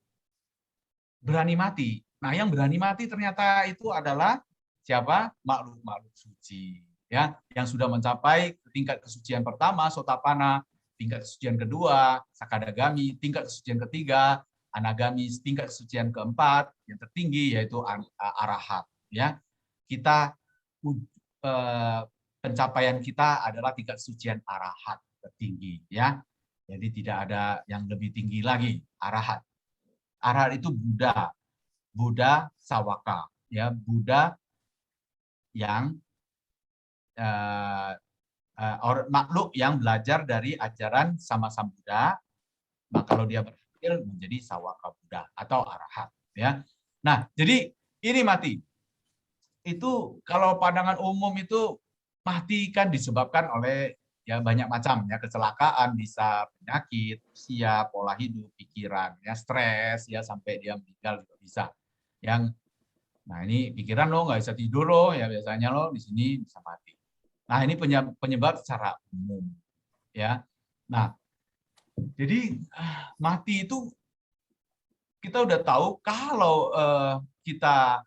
berani mati. Nah, yang berani mati ternyata itu adalah siapa? Makhluk-makhluk suci, ya, yang sudah mencapai tingkat kesucian pertama, Sotapanna, tingkat kesucian kedua, Sakadagami, tingkat kesucian ketiga, Anagami, tingkat kesucian keempat, yang tertinggi yaitu Arahat. Ya, kita pencapaian kita adalah tingkat kesucian Arahat tertinggi. Ya, jadi tidak ada yang lebih tinggi lagi, Arahat. Arahat itu Buddha, Buddha Sawaka, ya, Buddha yang makhluk yang belajar dari ajaran sama Buddha, maka kalau dia berhasil menjadi Sawaka Buddha atau Arahat, ya. Nah, jadi ini mati. Itu kalau pandangan umum itu mati kan disebabkan oleh ya banyak macam, ya, kecelakaan, bisa penyakit, usia, pola hidup, pikiran, ya, stres, ya, sampai dia meninggal juga bisa. Yang nah ini pikiran lo nggak bisa tidur lo, ya biasanya lo di sini bisa mati. Nah ini penyebab secara umum, ya. Nah jadi mati itu kita udah tahu kalau kita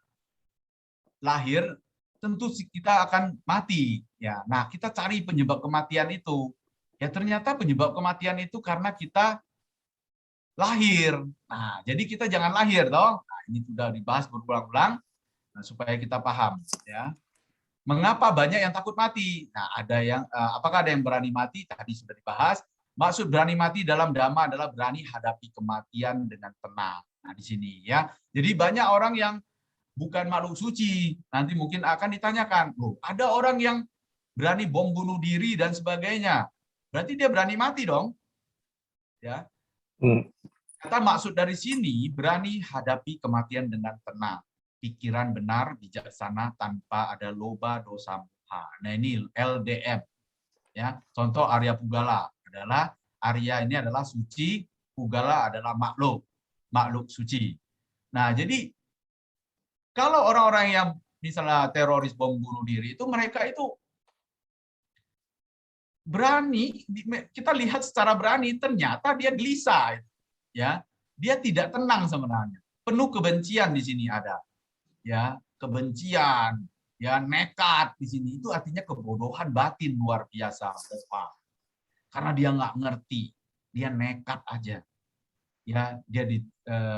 lahir tentu kita akan mati, ya. Nah kita cari penyebab kematian itu, ya ternyata penyebab kematian itu karena kita lahir. Nah jadi kita jangan lahir, toh. Nah, ini sudah dibahas berulang-ulang. Nah, supaya kita paham, ya. Mengapa banyak yang takut mati? Nah, ada yang apakah ada yang berani mati? Tadi sudah dibahas. Maksud berani mati dalam Dhamma adalah berani hadapi kematian dengan tenang. Nah, di sini, ya. Jadi banyak orang yang bukan makhluk suci. Nanti mungkin akan ditanyakan, loh, ada orang yang berani bom bunuh diri dan sebagainya. Berarti dia berani mati dong. Ya. Kata maksud dari sini berani hadapi kematian dengan tenang. Pikiran benar, bijaksana, tanpa ada loba, dosa, moha. Nah ini LDM. Ya, contoh Arya Pugala adalah Arya ini adalah suci, Pugala adalah makhluk suci. Nah jadi kalau orang-orang yang misalnya teroris bom bunuh diri itu mereka itu berani, kita lihat secara berani, ternyata dia gelisah, ya, dia tidak tenang sebenarnya, penuh kebencian di sini ada. Ya, kebencian, ya, nekat di sini itu artinya kebodohan batin luar biasa, karena dia nggak ngerti, dia nekat aja, ya, dia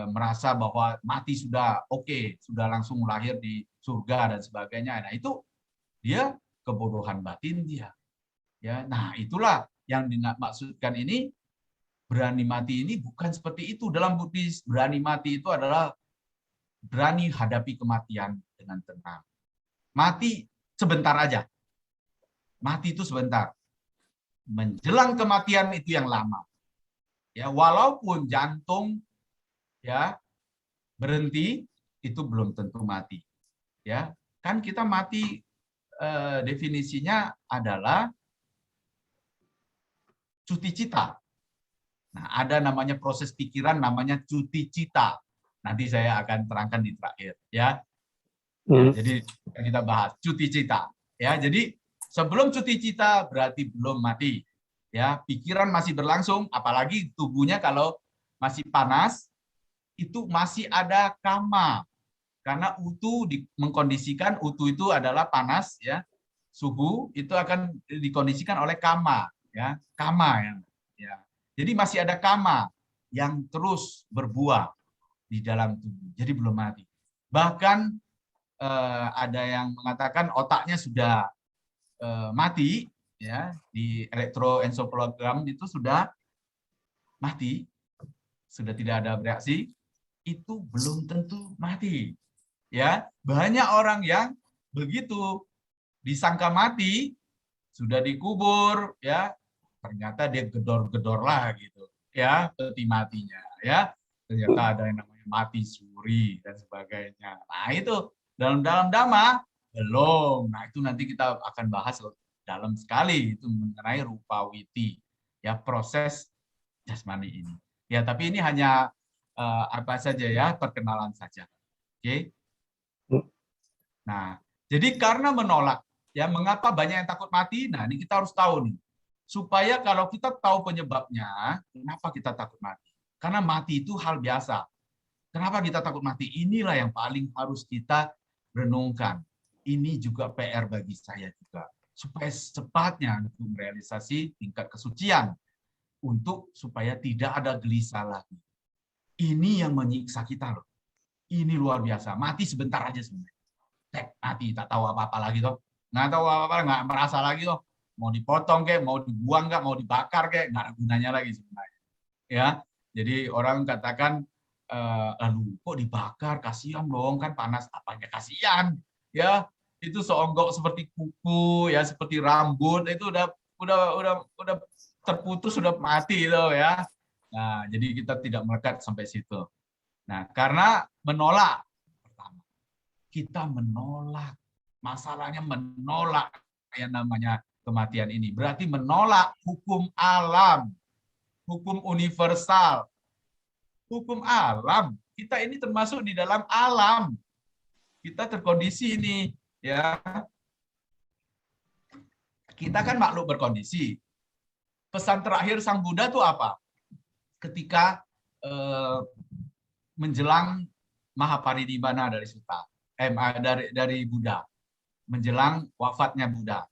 merasa bahwa mati sudah oke, sudah langsung lahir di surga dan sebagainya. Nah itu dia kebodohan batin dia, ya. Nah itulah yang dimaksudkan ini berani mati ini bukan seperti itu dalam Buddhis. Berani mati itu adalah berani hadapi kematian dengan tenang. Mati sebentar aja. Mati itu sebentar. Menjelang kematian itu yang lama. Ya, walaupun jantung ya berhenti itu belum tentu mati. Ya, kan kita mati definisinya adalah cuti cita. Nah, ada namanya proses pikiran namanya cuti cita. Nanti saya akan terangkan di terakhir, ya. Ya, jadi kita bahas cuti cita, ya. Jadi sebelum cuti cita berarti belum mati, ya. Pikiran masih berlangsung, apalagi tubuhnya kalau masih panas itu masih ada kama, karena utu mengkondisikan, utu itu adalah panas, ya. Suhu itu akan dikondisikan oleh kama, ya. Kama, ya. Jadi masih ada kama yang terus berbuah. di dalam tubuh. Jadi belum mati. Bahkan ada yang mengatakan otaknya sudah mati, ya, di elektroencephalogram itu sudah mati, sudah tidak ada bereaksi, itu belum tentu mati. Ya, banyak orang yang begitu disangka mati, sudah dikubur, ya, ternyata dia gedor-gedor lah gitu, ya, peti matinya, ya, ternyata ada yang namanya mati suri dan sebagainya. Nah itu dalam dhamma belum. Nah itu nanti kita akan bahas dalam sekali itu mengenai rupa witi, ya, proses jasmani ini. Ya, tapi ini hanya apa saja ya, perkenalan saja. Oke. Nah, jadi karena menolak, ya, mengapa banyak yang takut mati? Nah, ini kita harus tahu nih. Supaya kalau kita tahu penyebabnya, kenapa kita takut mati? Karena mati itu hal biasa. Kenapa kita takut mati? Inilah yang paling harus kita renungkan. Ini juga PR bagi saya juga. Supaya secepatnya untuk merealisasi tingkat kesucian. Untuk supaya tidak ada gelisah lagi. Ini yang menyiksa kita loh. Ini luar biasa. Mati sebentar aja sebenarnya. Mati, tak tahu apa-apa lagi toh. Nggak tahu apa-apa, nggak merasa lagi toh. Mau dipotong kayak, mau dibuang nggak, mau dibakar kayak, nggak ada gunanya lagi sebenarnya. Ya, jadi orang katakan, lalu kok dibakar, kasihan dong, kan panas, apanya kasihan, ya, itu seonggok seperti kuku, ya, seperti rambut, itu udah terputus, sudah mati loh, ya. Nah, jadi kita tidak melekat sampai situ. Nah, karena menolak, pertama, kita menolak, masalahnya menolak yang namanya kematian ini, berarti menolak hukum alam, hukum universal. Hukum alam, kita ini termasuk di dalam alam. Kita terkondisi ini, ya. Kita kan makhluk berkondisi. Pesan terakhir Sang Buddha itu apa? Ketika menjelang Mahaparinibbana dari Sutta, dari Buddha, menjelang wafatnya Buddha.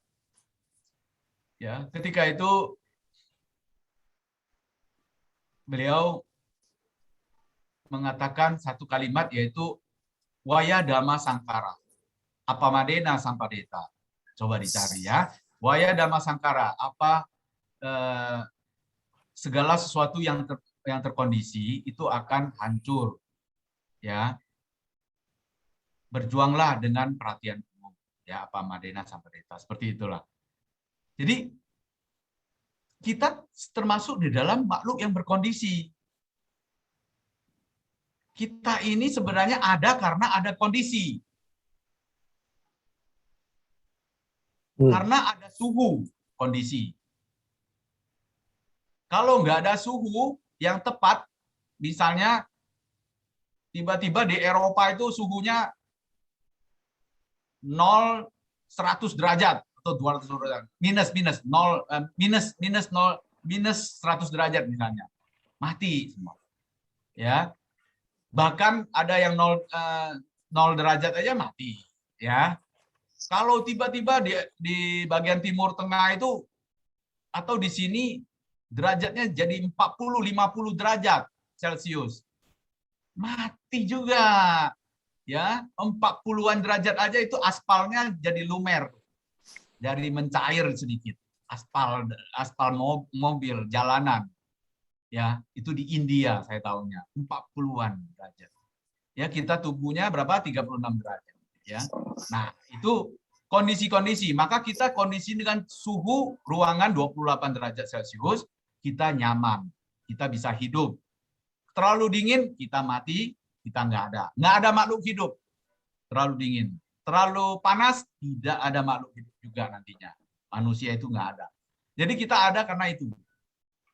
Ya, ketika itu beliau mengatakan satu kalimat, yaitu Waya Dhamma Sankara, Apamadena Sampadeta. Coba dicari ya. Waya Dhamma Sankara, apa segala sesuatu yang terkondisi itu akan hancur. Ya. Berjuanglah dengan perhatian umum. Ya, Apamadena Sampadeta. Seperti itulah. Jadi kita termasuk di dalam makhluk yang berkondisi. Kita ini sebenarnya ada karena ada kondisi. Karena ada suhu kondisi. Kalau nggak ada suhu yang tepat, misalnya tiba-tiba di Eropa itu suhunya 0-100 derajat atau 200 derajat, minus 100 derajat misalnya, mati semua. Ya. Bahkan ada yang 0 derajat aja mati, ya. Kalau tiba-tiba di bagian timur tengah itu atau di sini derajatnya jadi 40-50 derajat Celcius, mati juga, ya. 40-an derajat aja itu aspalnya jadi lumer, dari mencair sedikit. Aspal mobil jalanan, ya, itu di India saya tahunya 40-an derajat. Ya, kita tubuhnya berapa? 36 derajat, ya. Nah, itu kondisi-kondisi. Maka kita kondisi dengan suhu ruangan 28 derajat Celcius, kita nyaman, kita bisa hidup. Terlalu dingin, kita mati, kita nggak ada. Nggak ada makhluk hidup. Terlalu dingin. Terlalu panas, tidak ada makhluk hidup juga nantinya. Manusia itu nggak ada. Jadi kita ada karena itu.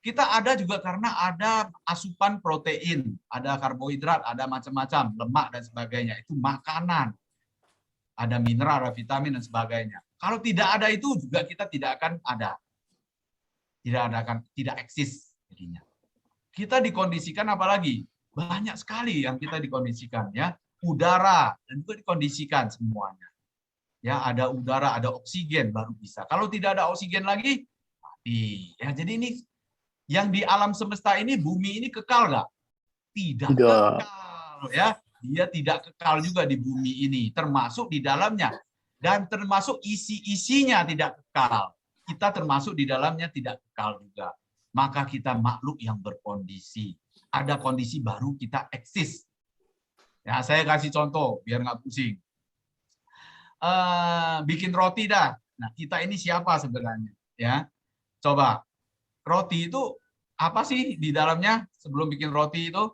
Kita ada juga karena ada asupan protein, ada karbohidrat, ada macam-macam, lemak dan sebagainya. Itu makanan. Ada mineral, ada vitamin dan sebagainya. Kalau tidak ada itu juga kita tidak akan ada. Tidak eksis jadinya. Kita dikondisikan apalagi? Banyak sekali yang kita dikondisikan, ya. Udara dan itu dikondisikan semuanya. Ya, ada udara, ada oksigen baru bisa. Kalau tidak ada oksigen lagi, mati. Ya, jadi ini yang di alam semesta ini, bumi ini kekal nggak? Tidak kekal. ya. Dia tidak kekal juga di bumi ini, termasuk di dalamnya. Dan termasuk isi-isinya tidak kekal. Kita termasuk di dalamnya tidak kekal juga. Maka kita makhluk yang berkondisi. Ada kondisi baru kita eksis. Ya, saya kasih contoh biar nggak pusing. Bikin roti dah. Nah, kita ini siapa sebenarnya? Ya, coba. Roti itu apa sih di dalamnya sebelum bikin roti itu?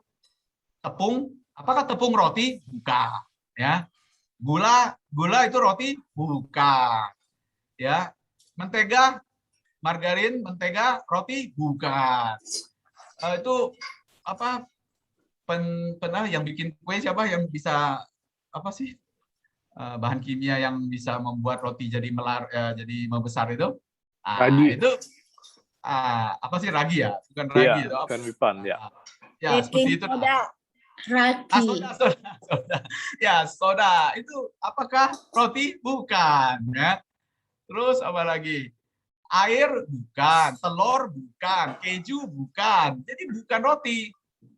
Tepung. Apakah tepung roti? Bukan. Ya. Gula itu roti? Bukan. Ya. Mentega, margarin, mentega, roti? Bukan. Itu apa? Pernah yang bikin kue siapa yang bisa apa sih? Bahan kimia yang bisa membuat roti jadi jadi membesar itu? Ragi. Itu apa sih ragi ya? Bukan Iya, ragi itu. bukan wipan ya. Ya, seperti itu. Ragi. Soda. Ya, soda. Itu apakah roti? Bukan, ya. Terus apa lagi? Air bukan, telur bukan, keju bukan. Jadi bukan roti.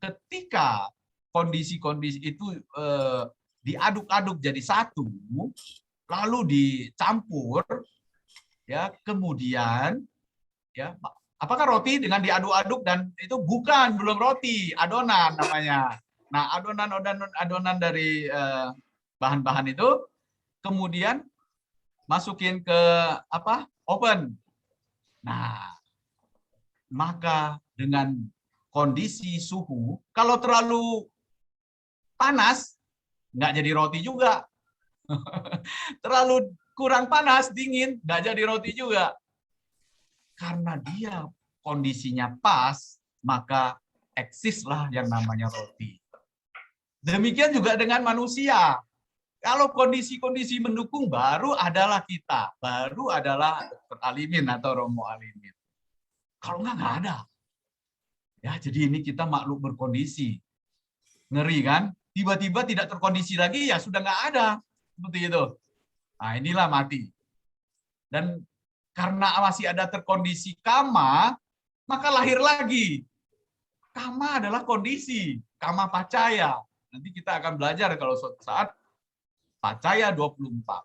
Ketika kondisi-kondisi itu diaduk-aduk jadi satu, lalu dicampur, ya, kemudian ya, apakah roti dengan diaduk-aduk dan itu bukan, belum roti, adonan namanya. Nah, adonan dari bahan-bahan itu kemudian masukin ke apa? Oven. Nah, maka dengan kondisi suhu, kalau terlalu panas nggak jadi roti juga. Terlalu kurang panas, dingin, nggak jadi roti juga. Karena dia kondisinya pas, maka eksislah yang namanya roti. Demikian juga dengan manusia. Kalau kondisi-kondisi mendukung, baru adalah kita. Baru adalah Dr. Alimin atau Romo Alimin. Kalau nggak ada. Ya, jadi ini kita makhluk berkondisi. Ngeri kan? Tiba-tiba tidak terkondisi lagi, ya sudah nggak ada. Seperti itu. Nah, inilah mati. Dan karena masih ada terkondisi kama, maka lahir lagi. Kama adalah kondisi, kama pacaya. Nanti kita akan belajar kalau suatu saat pacaya 24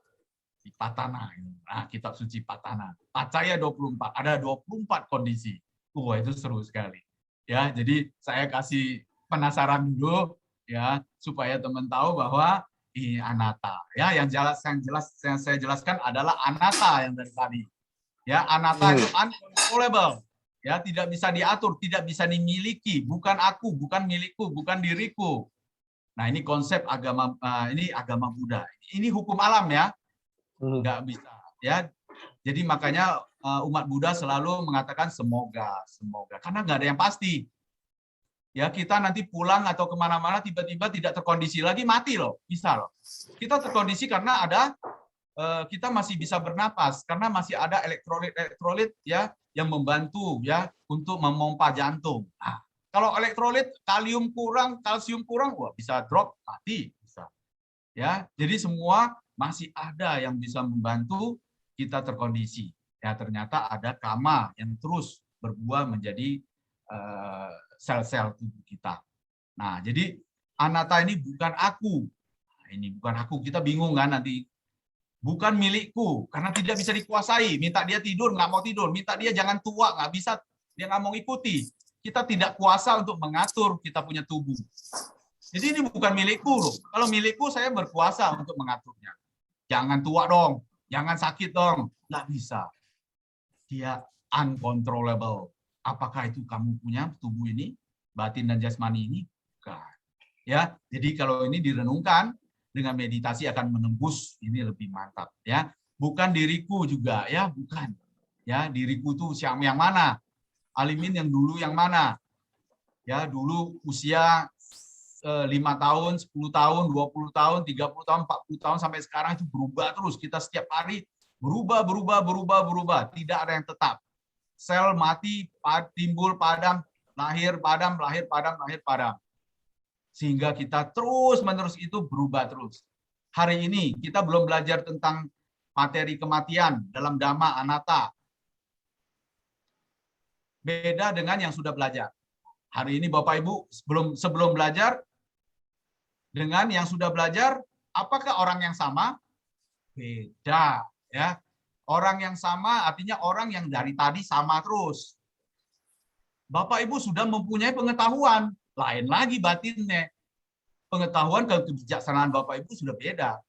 di Patana. Nah, kitab suci Patana. Pacaya 24, ada 24 kondisi. Wah, itu seru sekali. Ya, jadi saya kasih penasaran dulu ya supaya teman tahu bahwa ini anatta. Ya, yang saya jelaskan adalah anatta yang dari tadi. Ya, anatta itu uncontrollable. Ya, tidak bisa diatur, tidak bisa dimiliki, bukan aku, bukan milikku, bukan diriku. Nah, ini konsep agama ini agama Buddha. Ini hukum alam ya. Nggak bisa ya. Jadi makanya umat Buddha selalu mengatakan semoga. Karena nggak ada yang pasti. Ya, kita nanti pulang atau kemana-mana tiba-tiba tidak terkondisi lagi, mati loh. Bisa loh. Kita terkondisi karena ada kita masih bisa bernapas karena masih ada elektrolit ya yang membantu ya untuk memompa jantung. Nah, kalau elektrolit kalium kurang, kalsium kurang, wah bisa drop, mati bisa. Ya, jadi semua masih ada yang bisa membantu kita terkondisi. Ya, ternyata ada kama yang terus berbuah menjadi sel-sel tubuh kita. Nah, jadi anatta ini bukan aku. Nah, ini bukan aku. Kita bingung kan nanti. Bukan milikku, karena tidak bisa dikuasai. Minta dia tidur, nggak mau tidur. Minta dia jangan tua, nggak bisa. Dia nggak mau ikuti. Kita tidak kuasa untuk mengatur kita punya tubuh. Jadi ini bukan milikku loh. Kalau milikku, saya berkuasa untuk mengaturnya. Jangan tua dong, jangan sakit dong. Nggak bisa. Dia uncontrollable. Apakah itu kamu punya tubuh ini, batin dan jasmani ini? Bukan. Ya, jadi kalau ini direnungkan, dengan meditasi akan menembus ini lebih mantap ya. Bukan diriku juga ya, bukan. Ya, diriku tuh siapa yang mana? Alimin yang dulu yang mana? Ya, dulu usia 5 tahun, 10 tahun, 20 tahun, 30 tahun, 40 tahun sampai sekarang itu berubah terus. Kita setiap hari berubah. Tidak ada yang tetap. Sel mati, timbul, padam, lahir, padam. Sehingga kita terus-menerus itu berubah terus. Hari ini kita belum belajar tentang materi kematian dalam Dhamma Anatta. Beda dengan yang sudah belajar. Hari ini Bapak Ibu sebelum belajar, Dengan yang sudah belajar, apakah orang yang sama? Beda, ya. Orang yang sama artinya orang yang dari tadi sama terus. Bapak Ibu sudah mempunyai pengetahuan, lain lagi batinnya. Pengetahuan dan kebijaksanaan Bapak Ibu sudah beda.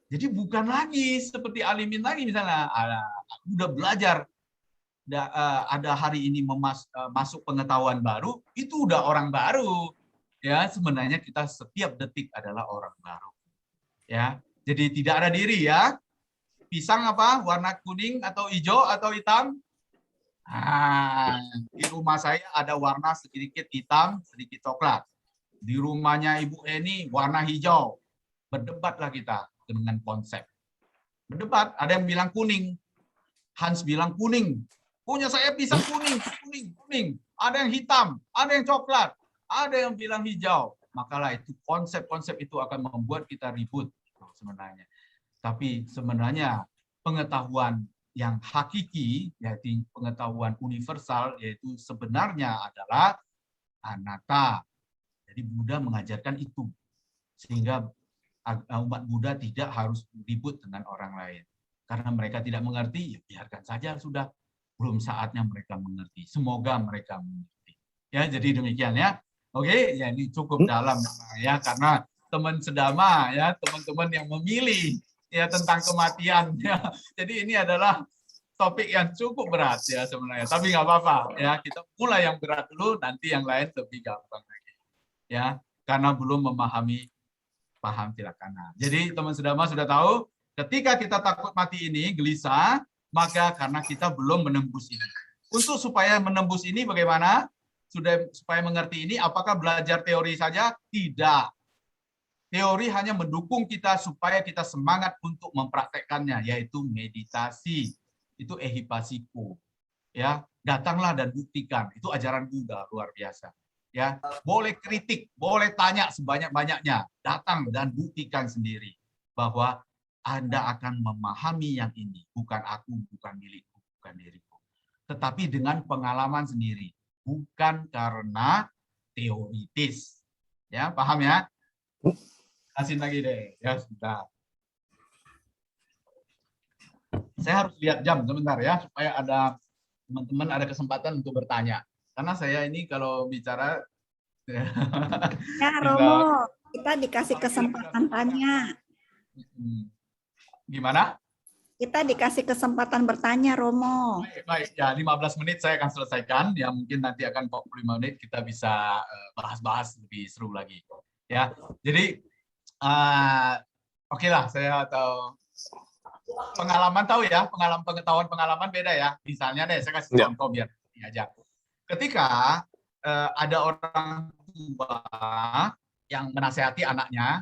Jadi bukan lagi seperti Alimin lagi misalnya, aku udah belajar, ada hari ini masuk pengetahuan baru, itu udah orang baru. Ya, sebenarnya kita setiap detik adalah orang baru. Ya, jadi tidak ada diri ya. Pisang apa? Warna kuning atau hijau atau hitam? Di rumah saya ada warna sedikit hitam, sedikit coklat. Di rumahnya Ibu Eni warna hijau. Berdebatlah kita dengan konsep. Berdebat, ada yang bilang kuning. Hans bilang kuning. Punya saya pisang kuning, kuning, kuning. Ada yang hitam, ada yang coklat, ada yang bilang hijau. Makalah itu konsep-konsep itu akan membuat kita ribut sebenarnya. Tapi sebenarnya pengetahuan yang hakiki, yaitu pengetahuan universal, yaitu sebenarnya adalah anatta. Jadi Buddha mengajarkan itu. Sehingga umat Buddha tidak harus ribut dengan orang lain. Karena mereka tidak mengerti, ya biarkan saja sudah. Belum saatnya mereka mengerti. Semoga mereka mengerti. Ya, jadi demikian ya. Oke, ya ini cukup dalam ya, karena teman sedama ya, teman-teman yang memilih ya tentang kematian ya. Jadi ini adalah topik yang cukup berat ya sebenarnya. Tapi nggak apa-apa ya, kita mulai yang berat dulu, nanti yang lain lebih gampang lagi. Ya, karena belum memahami paham tilakana. Jadi teman sedama sudah tahu, ketika kita takut mati ini, gelisah, maka karena kita belum menembus ini. Untuk supaya menembus ini bagaimana? Supaya mengerti ini, apakah belajar teori saja? Tidak. Teori hanya mendukung kita supaya kita semangat untuk mempraktekkannya, yaitu meditasi. Itu ehipasiko. Ya, datanglah dan buktikan. Itu ajaran Buddha luar biasa. Ya, boleh kritik, boleh tanya sebanyak-banyaknya. Datang dan buktikan sendiri bahwa Anda akan memahami yang ini. Bukan aku, bukan milikku, bukan diriku. Tetapi dengan pengalaman sendiri. Bukan karena teoritis. Ya, paham ya? Kasih lagi deh. Ya, sudah. Saya harus lihat jam sebentar ya, supaya ada teman-teman ada kesempatan untuk bertanya. Karena saya ini kalau bicara Ya, Romo, kita dikasih kesempatan tanya. Gimana? Kita dikasih kesempatan bertanya, Romo. Baik, ya 15 menit saya akan selesaikan. Ya mungkin nanti akan 45 menit kita bisa bahas-bahas lebih seru lagi. Ya, jadi oke lah, saya tahu pengalaman tahu ya, pengetahuan beda ya. Misalnya deh, saya kasih contoh biar ini aja. Ketika ada orang tua yang menasehati anaknya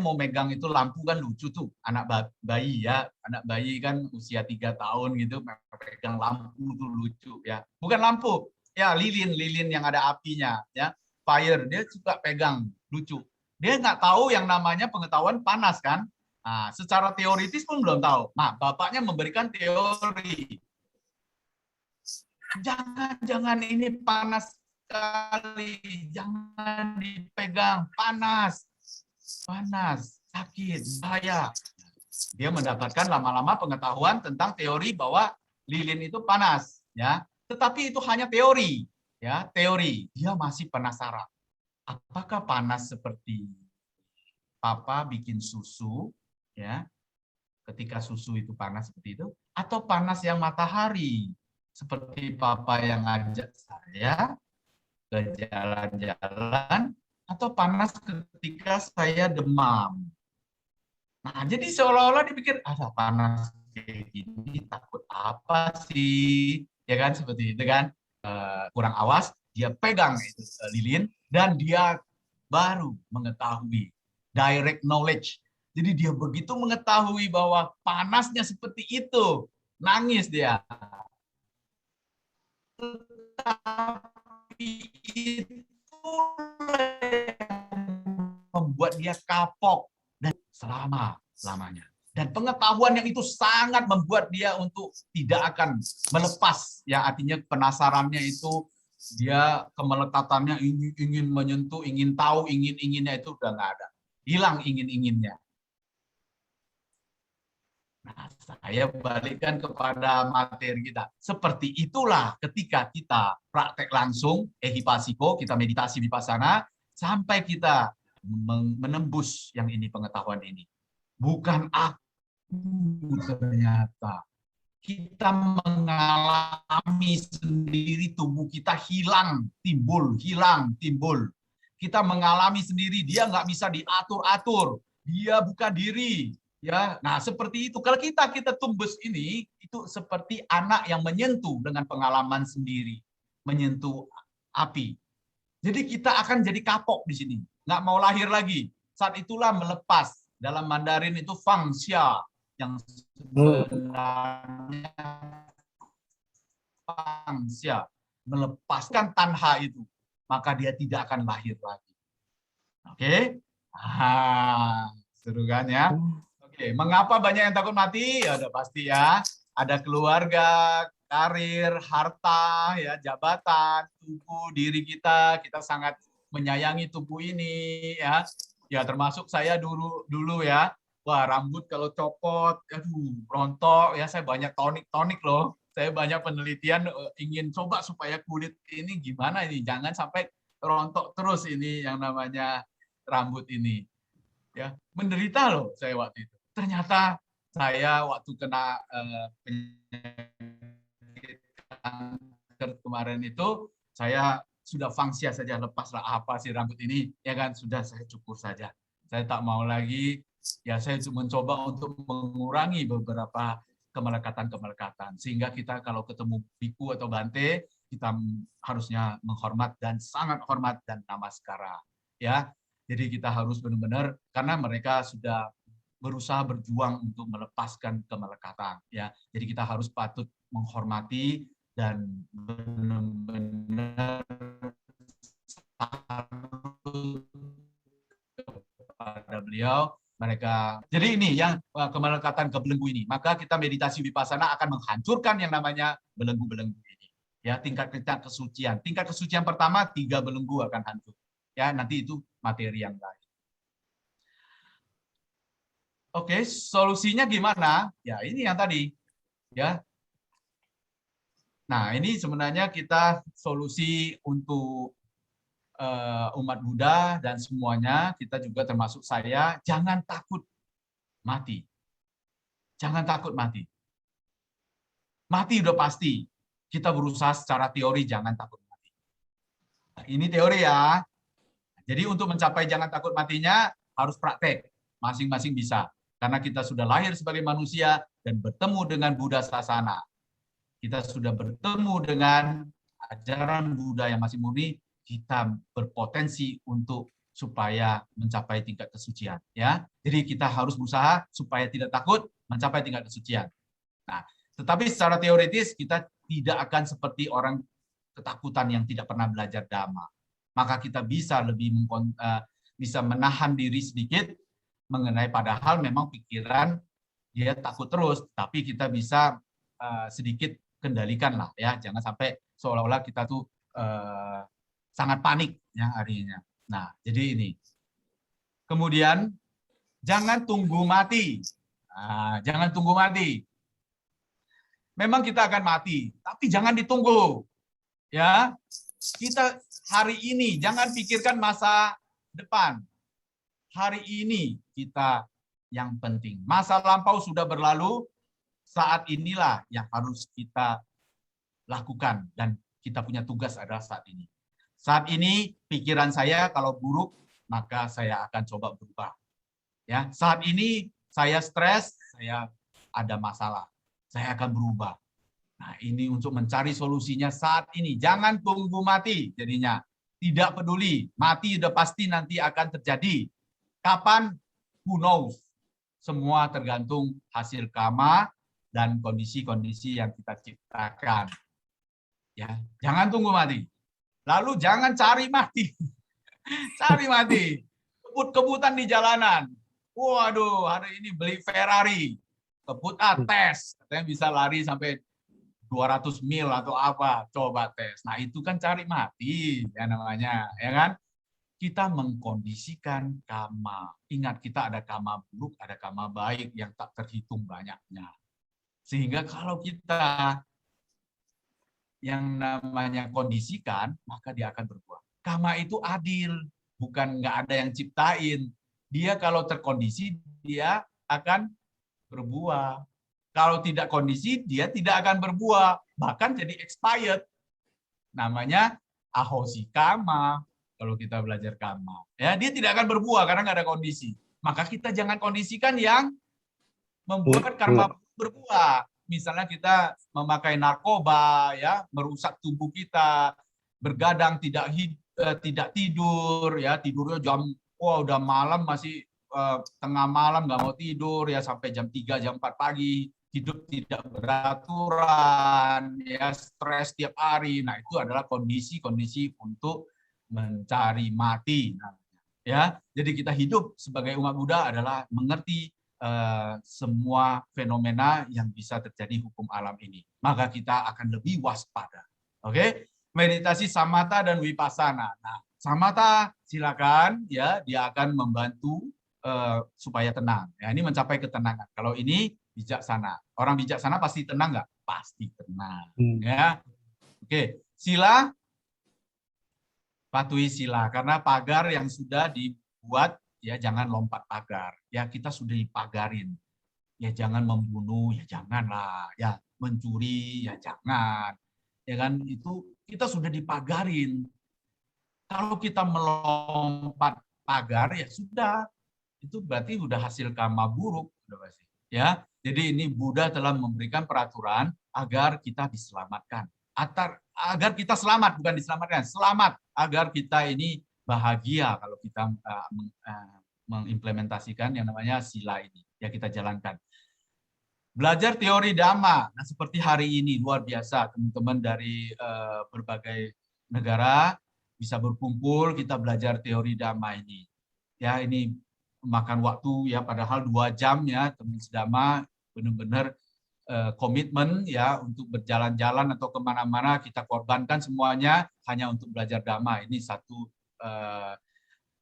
mau megang itu lampu kan lucu tuh, anak bayi ya, anak bayi kan usia 3 tahun gitu, megang lampu tuh lucu ya. Bukan lampu, ya lilin yang ada apinya ya, fire, dia suka pegang, lucu. Dia nggak tahu yang namanya pengetahuan panas kan. Nah, secara teoritis pun belum tahu. Nah, bapaknya memberikan teori. Jangan ini panas sekali, jangan dipegang, panas, sakit, bahaya. Dia mendapatkan lama-lama pengetahuan tentang teori bahwa lilin itu panas, ya. Tetapi itu hanya teori, ya, teori. Dia masih penasaran. Apakah panas seperti papa bikin susu, ya, ketika susu itu panas seperti itu, atau panas yang matahari, seperti papa yang ngajak saya ke jalan-jalan, atau panas ketika saya demam. Nah, jadi seolah-olah dipikir, ada panas kayak gini, takut apa sih? Ya kan, seperti itu kan. Kurang awas, dia pegang itu lilin, dan dia baru mengetahui direct knowledge. Jadi dia begitu mengetahui bahwa panasnya seperti itu, nangis dia. Tetapi itu membuat dia kapok dan selama-lamanya. Dan pengetahuan yang itu sangat membuat dia untuk tidak akan melepas, ya artinya penasarannya itu dia kemelekatannya ingin menyentuh, ingin tahu, ingin-inginnya itu udah nggak ada. Hilang ingin-inginnya. Nah, saya balikkan kepada materi kita. Seperti itulah ketika kita praktek langsung, ehipasiko, kita meditasi vipassana, sampai kita menembus yang ini, pengetahuan ini. Bukan aku ternyata. Kita mengalami sendiri tubuh kita hilang, timbul, hilang, timbul. Kita mengalami sendiri, dia nggak bisa diatur-atur. Dia buka diri. Ya, nah seperti itu. Kalau kita tumbus ini, itu seperti anak yang menyentuh dengan pengalaman sendiri, menyentuh api. Jadi kita akan jadi kapok di sini, nggak mau lahir lagi. Saat itulah melepas. Dalam Mandarin itu fangxia, yang sebenarnya fangxia, melepaskan tanha itu, maka dia tidak akan lahir lagi. Oke? Seru kan ya? Oke, mengapa banyak yang takut mati? Ya udah pasti ya. Ada keluarga, karir, harta, ya, jabatan, tubuh, diri kita sangat menyayangi tubuh ini, ya. Ya termasuk saya dulu ya. Wah, rambut kalau copot, aduh, rontok, ya saya banyak tonik loh. Saya banyak penelitian ingin coba supaya kulit ini gimana ini, jangan sampai rontok terus ini yang namanya rambut ini. Ya, menderita loh saya waktu itu. Ternyata saya waktu kena penyakit kanker kemarin itu, saya sudah fangsia saja, lepaslah apa sih rambut ini, ya kan, sudah saya cukur saja. Saya tak mau lagi, ya saya cuma mencoba untuk mengurangi beberapa kemelekatan-kemelekatan. Sehingga kita kalau ketemu biku atau bante, kita harusnya menghormat dan sangat hormat dan namaskara. Ya, jadi kita harus benar-benar, karena mereka sudah berusaha berjuang untuk melepaskan kemelekatan. Ya, jadi kita harus patut menghormati dan benar-benar kepada beliau. Mereka. Jadi ini yang kemelekatan kebelenggu ini. Maka kita meditasi vipassana akan menghancurkan yang namanya belenggu-belenggu ini. Ya, tingkat kesucian. Tingkat kesucian pertama 3 belenggu akan hancur. Ya, nanti itu materi yang lain. Oke, solusinya gimana? Ya, ini yang tadi. Ya. Nah, ini sebenarnya kita solusi untuk umat Buddha dan semuanya, kita juga termasuk saya, jangan takut mati. Jangan takut mati. Mati udah pasti. Kita berusaha secara teori jangan takut mati. Nah, ini teori ya. Jadi untuk mencapai jangan takut matinya harus praktek. Masing-masing bisa. Karena kita sudah lahir sebagai manusia dan bertemu dengan Buddha Sasana. Kita sudah bertemu dengan ajaran Buddha yang masih murni, kita berpotensi untuk supaya mencapai tingkat kesucian. Ya, jadi kita harus berusaha supaya tidak takut mencapai tingkat kesucian. Nah, tetapi secara teoritis kita tidak akan seperti orang ketakutan yang tidak pernah belajar Dhamma. Maka kita bisa lebih bisa menahan diri sedikit mengenai padahal memang pikiran dia takut terus, tapi kita bisa sedikit kendalikan lah ya, jangan sampai seolah-olah kita tuh sangat panik ya harinya. Nah, jadi ini. Kemudian jangan tunggu mati. Nah, jangan tunggu mati. Memang kita akan mati, tapi jangan ditunggu. Ya. Kita hari ini jangan pikirkan masa depan. Hari ini kita yang penting. Masa lampau sudah berlalu, saat inilah yang harus kita lakukan dan kita punya tugas adalah saat ini. Saat ini pikiran saya kalau buruk, maka saya akan coba berubah. Ya, saat ini saya stres, saya ada masalah. Saya akan berubah. Nah, ini untuk mencari solusinya saat ini. Jangan tunggu mati jadinya. Tidak peduli, mati udah pasti nanti akan terjadi. Kapan? Who knows? Semua tergantung hasil karma dan kondisi-kondisi yang kita ciptakan. Ya, jangan tunggu mati. Lalu jangan cari mati. Cari mati. Kebut-kebutan di jalanan. Waduh, hari ini beli Ferrari. Kebut tes. Katanya bisa lari sampai 200 mil atau apa, coba tes. Nah, itu kan cari mati ya namanya, ya kan? Kita mengkondisikan karma. Ingat, kita ada karma buruk, ada karma baik yang tak terhitung banyaknya. Sehingga kalau kita yang namanya kondisikan, maka dia akan berbuah. Karma itu adil, bukan nggak ada yang ciptain. Dia kalau terkondisi, dia akan berbuah. Kalau tidak kondisi, dia tidak akan berbuah. Bahkan jadi expired. Namanya ahosi karma. Kalau kita belajar karma, ya dia tidak akan berbuah karena nggak ada kondisi. Maka kita jangan kondisikan yang membuat karma berbuah. Misalnya kita memakai narkoba, ya merusak tubuh kita, bergadang tidak tidur, ya tidurnya jam udah malam masih tengah malam nggak mau tidur ya sampai jam 3 jam 4 pagi, hidup tidak beraturan, ya stres tiap hari. Nah, itu adalah kondisi-kondisi untuk mencari mati. Nah, ya, jadi kita hidup sebagai umat Buddha adalah mengerti semua fenomena yang bisa terjadi hukum alam ini. Maka kita akan lebih waspada. Oke? Meditasi samatha dan vipassana. Nah, samatha silakan ya, dia akan membantu supaya tenang. Ya, ini mencapai ketenangan. Kalau ini bijaksana. Orang bijaksana pasti tenang nggak? Pasti tenang. Ya. Oke, sila patuhi sila, karena pagar yang sudah dibuat ya jangan lompat pagar. Ya kita sudah dipagarin. Ya jangan membunuh, ya janganlah. Ya mencuri, ya jangan. Ya kan itu kita sudah dipagarin. Kalau kita melompat pagar ya sudah. Itu berarti sudah hasil karma buruk, ya. Jadi ini Buddha telah memberikan peraturan agar kita diselamatkan. Agar kita selamat, bukan diselamatkan, selamat agar kita ini bahagia kalau kita mengimplementasikan yang namanya sila ini. Ya kita jalankan. Belajar teori Dhamma. Nah, seperti hari ini luar biasa teman-teman dari berbagai negara bisa berkumpul, kita belajar teori Dhamma ini. Ya, ini makan waktu ya padahal 2 jam ya teman sedama benar-benar komitmen ya untuk berjalan-jalan atau kemana-mana kita korbankan semuanya hanya untuk belajar Dhamma. Ini satu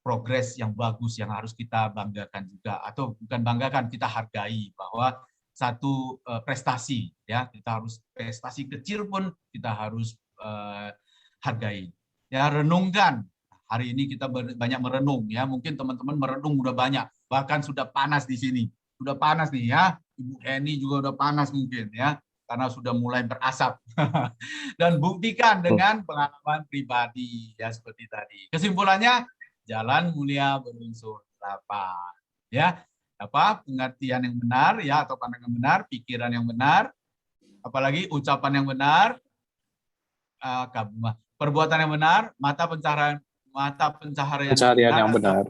progres yang bagus yang harus kita banggakan juga, atau bukan banggakan, kita hargai bahwa satu prestasi ya, kita harus prestasi kecil pun kita harus hargai. Ya, renungkan. Hari ini kita banyak merenung ya, mungkin teman-teman merenung udah banyak, bahkan sudah panas di sini. Sudah panas nih ya. Ibu Eni juga udah panas mungkin ya, karena sudah mulai berasap. Dan buktikan dengan pengalaman pribadi ya seperti tadi. Kesimpulannya, jalan mulia berunsur 8. Ya, apa pengertian yang benar ya atau pandangan benar, pikiran yang benar, apalagi ucapan yang benar, perbuatan yang benar, mata pencaharian yang benar.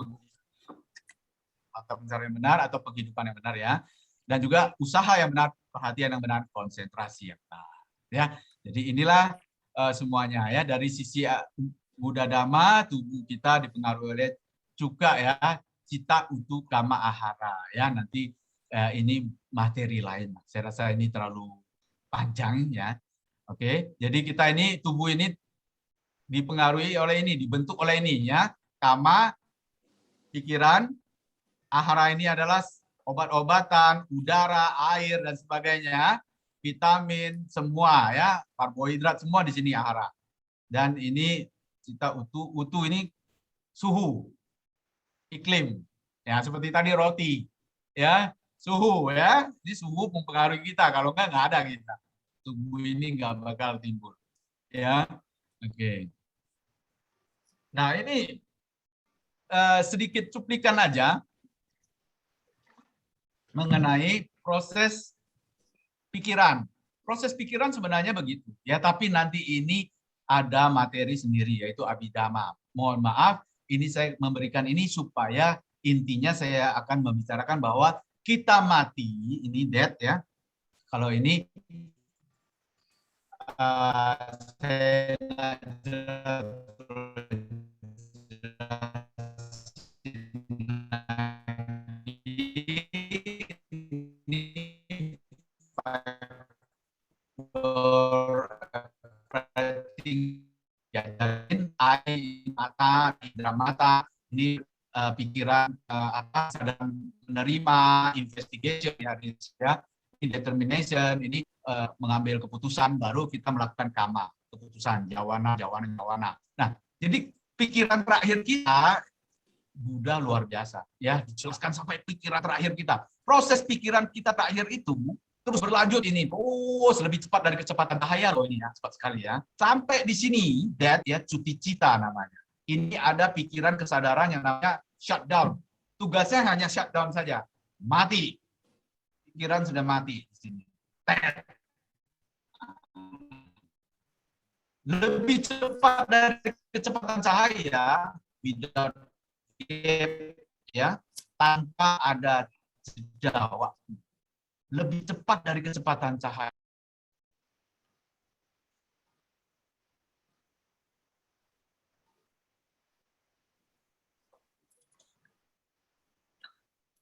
Mata pencaharian yang benar atau penghidupan yang benar ya. Dan juga usaha yang benar, perhatian yang benar, konsentrasi yang benar. Ya, jadi inilah semuanya ya dari sisi Buddha Dhamma, tubuh kita dipengaruhi oleh juga ya cita utu kama ahara ya. Nanti ini materi lain. Saya rasa ini terlalu panjang ya. Oke, jadi kita ini tubuh ini dipengaruhi oleh ini, dibentuk oleh ini ya. Kama, pikiran, ahara ini adalah obat-obatan, udara, air dan sebagainya, vitamin semua ya, karbohidrat semua di sini ahara. Dan ini cita utu ini suhu, iklim. Ya, seperti tadi roti. Ya, suhu ya. Ini suhu mempengaruhi kita, kalau enggak ada kita. Tubuh ini enggak bakal timbul. Ya. Oke. Nah, ini sedikit cuplikan aja mengenai proses pikiran. Proses pikiran sebenarnya begitu. Ya, tapi nanti ini ada materi sendiri, yaitu Abhidhamma. Mohon maaf, ini saya memberikan ini supaya intinya saya akan membicarakan bahwa kita mati, ini death ya. Kalau ini saya eye, mata, indera mata, ini pikiran sadar menerima, investigation ya, determination, ini mengambil keputusan, baru kita melakukan kama, keputusan, jawana. Nah, jadi pikiran terakhir kita, Buddha luar biasa, ya, dijelaskan sampai pikiran terakhir kita. Proses pikiran kita terakhir itu terus berlanjut ini, terus lebih cepat dari kecepatan cahaya loh ini ya, cepat sekali ya. Sampai di sini, that ya, cuti cita namanya. Ini ada pikiran kesadaran yang namanya shutdown. Tugasnya hanya shutdown saja, mati. Pikiran sudah mati di sini. Lebih cepat dari kecepatan cahaya, without ya, tanpa ada jeda waktu. Lebih cepat dari kecepatan cahaya.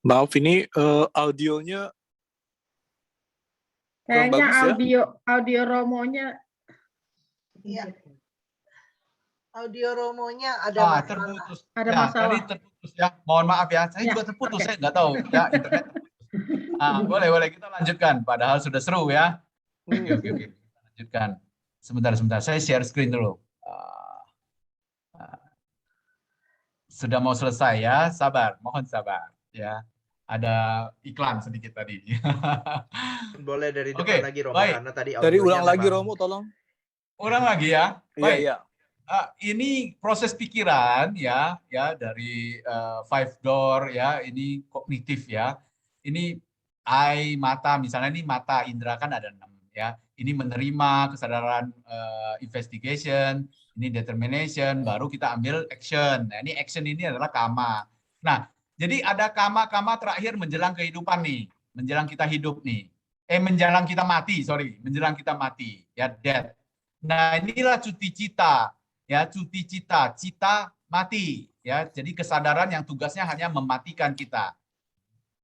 Maaf, ini audionya kurang Kayaknya bagus ya. audio Romonya Iya. Audio Romonya ada masalah. Terputus. ada Ya, masalah. tadi terputus ya. Mohon maaf ya. Saya Ya, juga terputus. oke. Saya nggak tahu. Ya, internet terputus. Boleh kita lanjutkan. Padahal sudah seru ya. Oke. Kita lanjutkan. Sebentar. Saya share screen dulu. Sudah mau selesai ya. Sabar. Mohon sabar. Ya. Ada iklan sedikit tadi. Boleh dari depan Oke, lagi Romo, baik. karena tadi Dari audionya ulang lagi memang- Romo, tolong. Ulang lagi ya. Baik. Iya. Ini proses pikiran ya dari five door ya, ini kognitif ya. Ini eye, mata, misalnya ini mata indera kan ada 6 ya. Ini menerima kesadaran, investigation, ini determination, baru kita ambil action. Nah, ini action ini adalah kama. Nah, jadi ada kama terakhir menjelang kehidupan nih, menjelang kita hidup nih. Menjelang kita mati, menjelang kita mati ya, death. Nah, inilah cuti cita. Ya, cuti cita mati ya. Jadi kesadaran yang tugasnya hanya mematikan kita.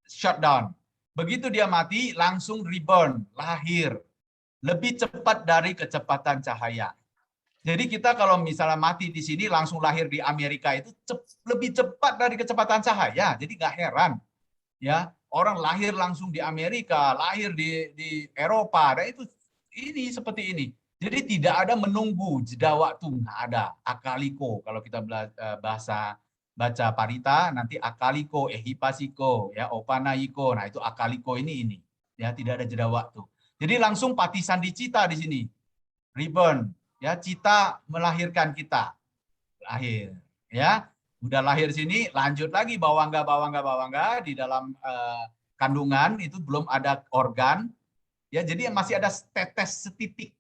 Shutdown. Begitu dia mati langsung reborn, lahir. Lebih cepat dari kecepatan cahaya. Jadi kita kalau misalnya mati di sini langsung lahir di Amerika itu lebih cepat dari kecepatan cahaya. Jadi nggak heran ya, orang lahir langsung di Amerika, lahir di Eropa, dan itu ini seperti ini. Jadi tidak ada menunggu jeda waktu, nggak ada. Akaliko, kalau kita baca parita, nanti akaliko, ehipasiko, ya, opanaiko. Nah itu akaliko ini. Ya, tidak ada jeda waktu. Jadi langsung patisan dicita di sini. Reborn, ya, cita melahirkan kita. Lahir, ya. Udah lahir sini, lanjut lagi bawangga di dalam kandungan itu belum ada organ. Ya, jadi masih ada tetes setitik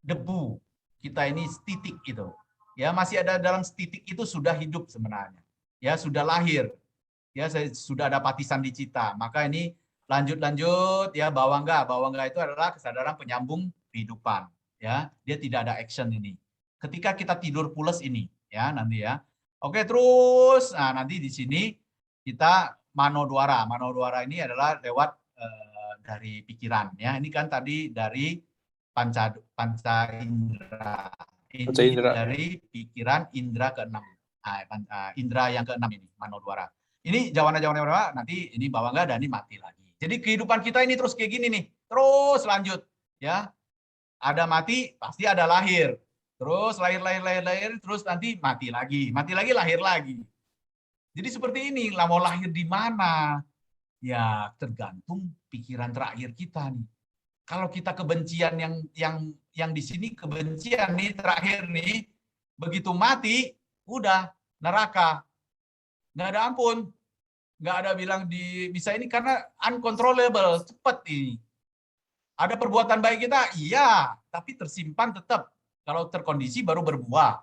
debu kita ini setitik itu ya, masih ada dalam setitik itu sudah hidup sebenarnya ya, sudah lahir ya, sudah ada patisan dicita. Maka ini lanjut ya, bawangga itu adalah kesadaran penyambung kehidupan ya, dia tidak ada action ini ketika kita tidur pulas ini ya, nanti ya. Oke, terus nah nanti di sini kita manodwara ini adalah lewat dari pikiran ya, ini kan tadi dari panca indera. Ini dari pikiran indera ke-6. Indera yang ke-6 ini, manodwara. Ini jawana nanti ini bawangga dan ini mati lagi. Jadi kehidupan kita ini terus kayak gini nih. Terus lanjut ya. Ada mati, pasti ada lahir. Terus lahir terus nanti mati lagi, lahir lagi. Jadi seperti ini, lah mau lahir di mana? Ya, tergantung pikiran terakhir kita nih. Kalau kita kebencian yang di sini kebencian nih terakhir nih, begitu mati udah neraka, nggak ada ampun, nggak ada bilang bisa ini karena uncontrollable, cepat ini. Ada perbuatan baik kita, iya, tapi tersimpan tetap. Kalau terkondisi baru berbuah,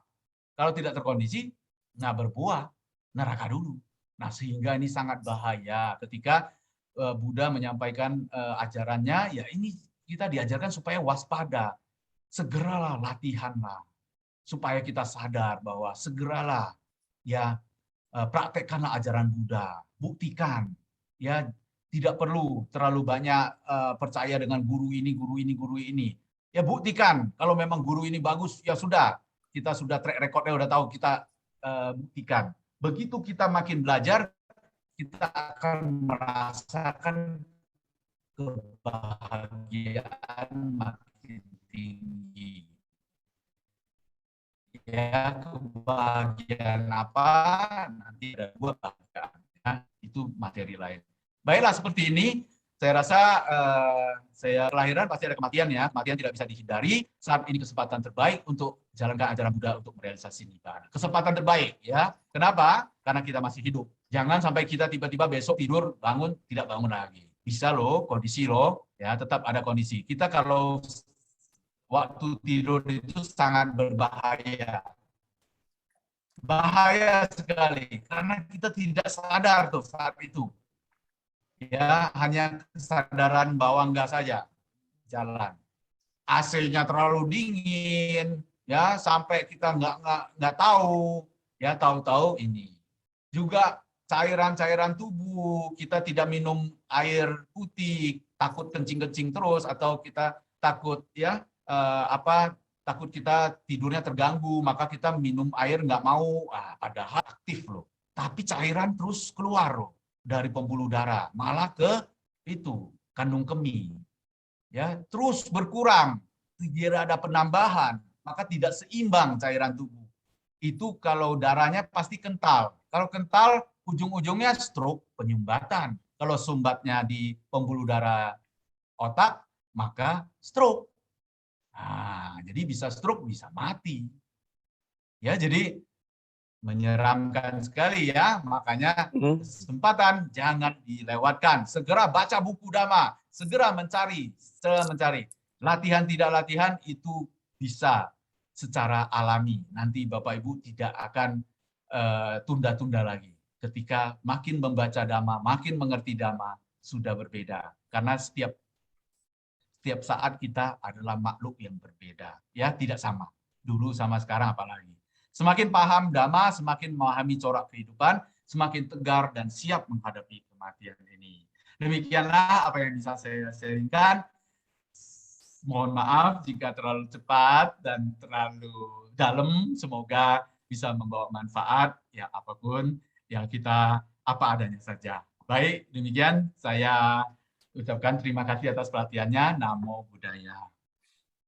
kalau tidak terkondisi nggak berbuah, neraka dulu. Nah sehingga ini sangat bahaya ketika Buddha menyampaikan ajarannya, ya ini kita diajarkan supaya waspada, segeralah latihanlah, supaya kita sadar bahwa segeralah ya praktekkanlah ajaran Buddha, buktikan ya, tidak perlu terlalu banyak percaya dengan guru ini, ya buktikan kalau memang guru ini bagus ya sudah kita sudah track recordnya udah tahu, kita buktikan. Begitu kita makin belajar, kita akan merasakan kebahagiaan makin tinggi. Ya, kebahagiaan apa? Nanti ada 2 kebahagiaan. Ya, itu materi lain. Baiklah, seperti ini. Saya rasa saya kelahiran pasti ada kematian ya. Kematian tidak bisa dihindari. Saat ini kesempatan terbaik untuk jalankan ajaran Buddha untuk merealisasi nibbana. Kesempatan terbaik ya. Kenapa? Karena kita masih hidup. Jangan sampai kita tiba-tiba besok tidur, bangun, tidak bangun lagi. Bisa loh, kondisi loh. Ya, tetap ada kondisi. Kita kalau waktu tidur itu sangat berbahaya. Bahaya sekali. Karena kita tidak sadar tuh saat itu. Ya, hanya kesadaran bahwa enggak saja jalan. AC-nya terlalu dingin, ya sampai kita nggak tahu, ya tahu-tahu ini. Juga cairan-cairan tubuh, kita tidak minum air putih, takut kencing-kencing terus, atau kita takut ya takut kita tidurnya terganggu, maka kita minum air nggak mau, padahal aktif loh. Tapi cairan terus keluar loh dari pembuluh darah, malah ke itu kandung kemih, ya terus berkurang, tidak ada penambahan, maka tidak seimbang cairan tubuh. Itu kalau darahnya pasti kental. Kalau kental, ujung-ujungnya stroke, penyumbatan. Kalau sumbatnya di pembuluh darah otak, maka stroke. Nah, jadi bisa stroke, bisa mati. Ya, jadi menyeramkan sekali ya, makanya kesempatan jangan dilewatkan. Segera baca buku Dhamma, segera mencari. Latihan tidak latihan itu bisa secara alami. Nanti Bapak Ibu tidak akan tunda-tunda lagi. Ketika makin membaca Dhamma, makin mengerti Dhamma, sudah berbeda. Karena setiap saat kita adalah makhluk yang berbeda. Ya, tidak sama. Dulu sama sekarang apalagi. Semakin paham Dhamma, semakin memahami corak kehidupan, semakin tegar dan siap menghadapi kematian ini. Demikianlah apa yang bisa saya sharingkan. Mohon maaf jika terlalu cepat dan terlalu dalam. Semoga bisa membawa manfaat, ya apapun yang kita apa adanya saja. Baik, demikian saya ucapkan terima kasih atas perhatiannya. Namo Buddhaya.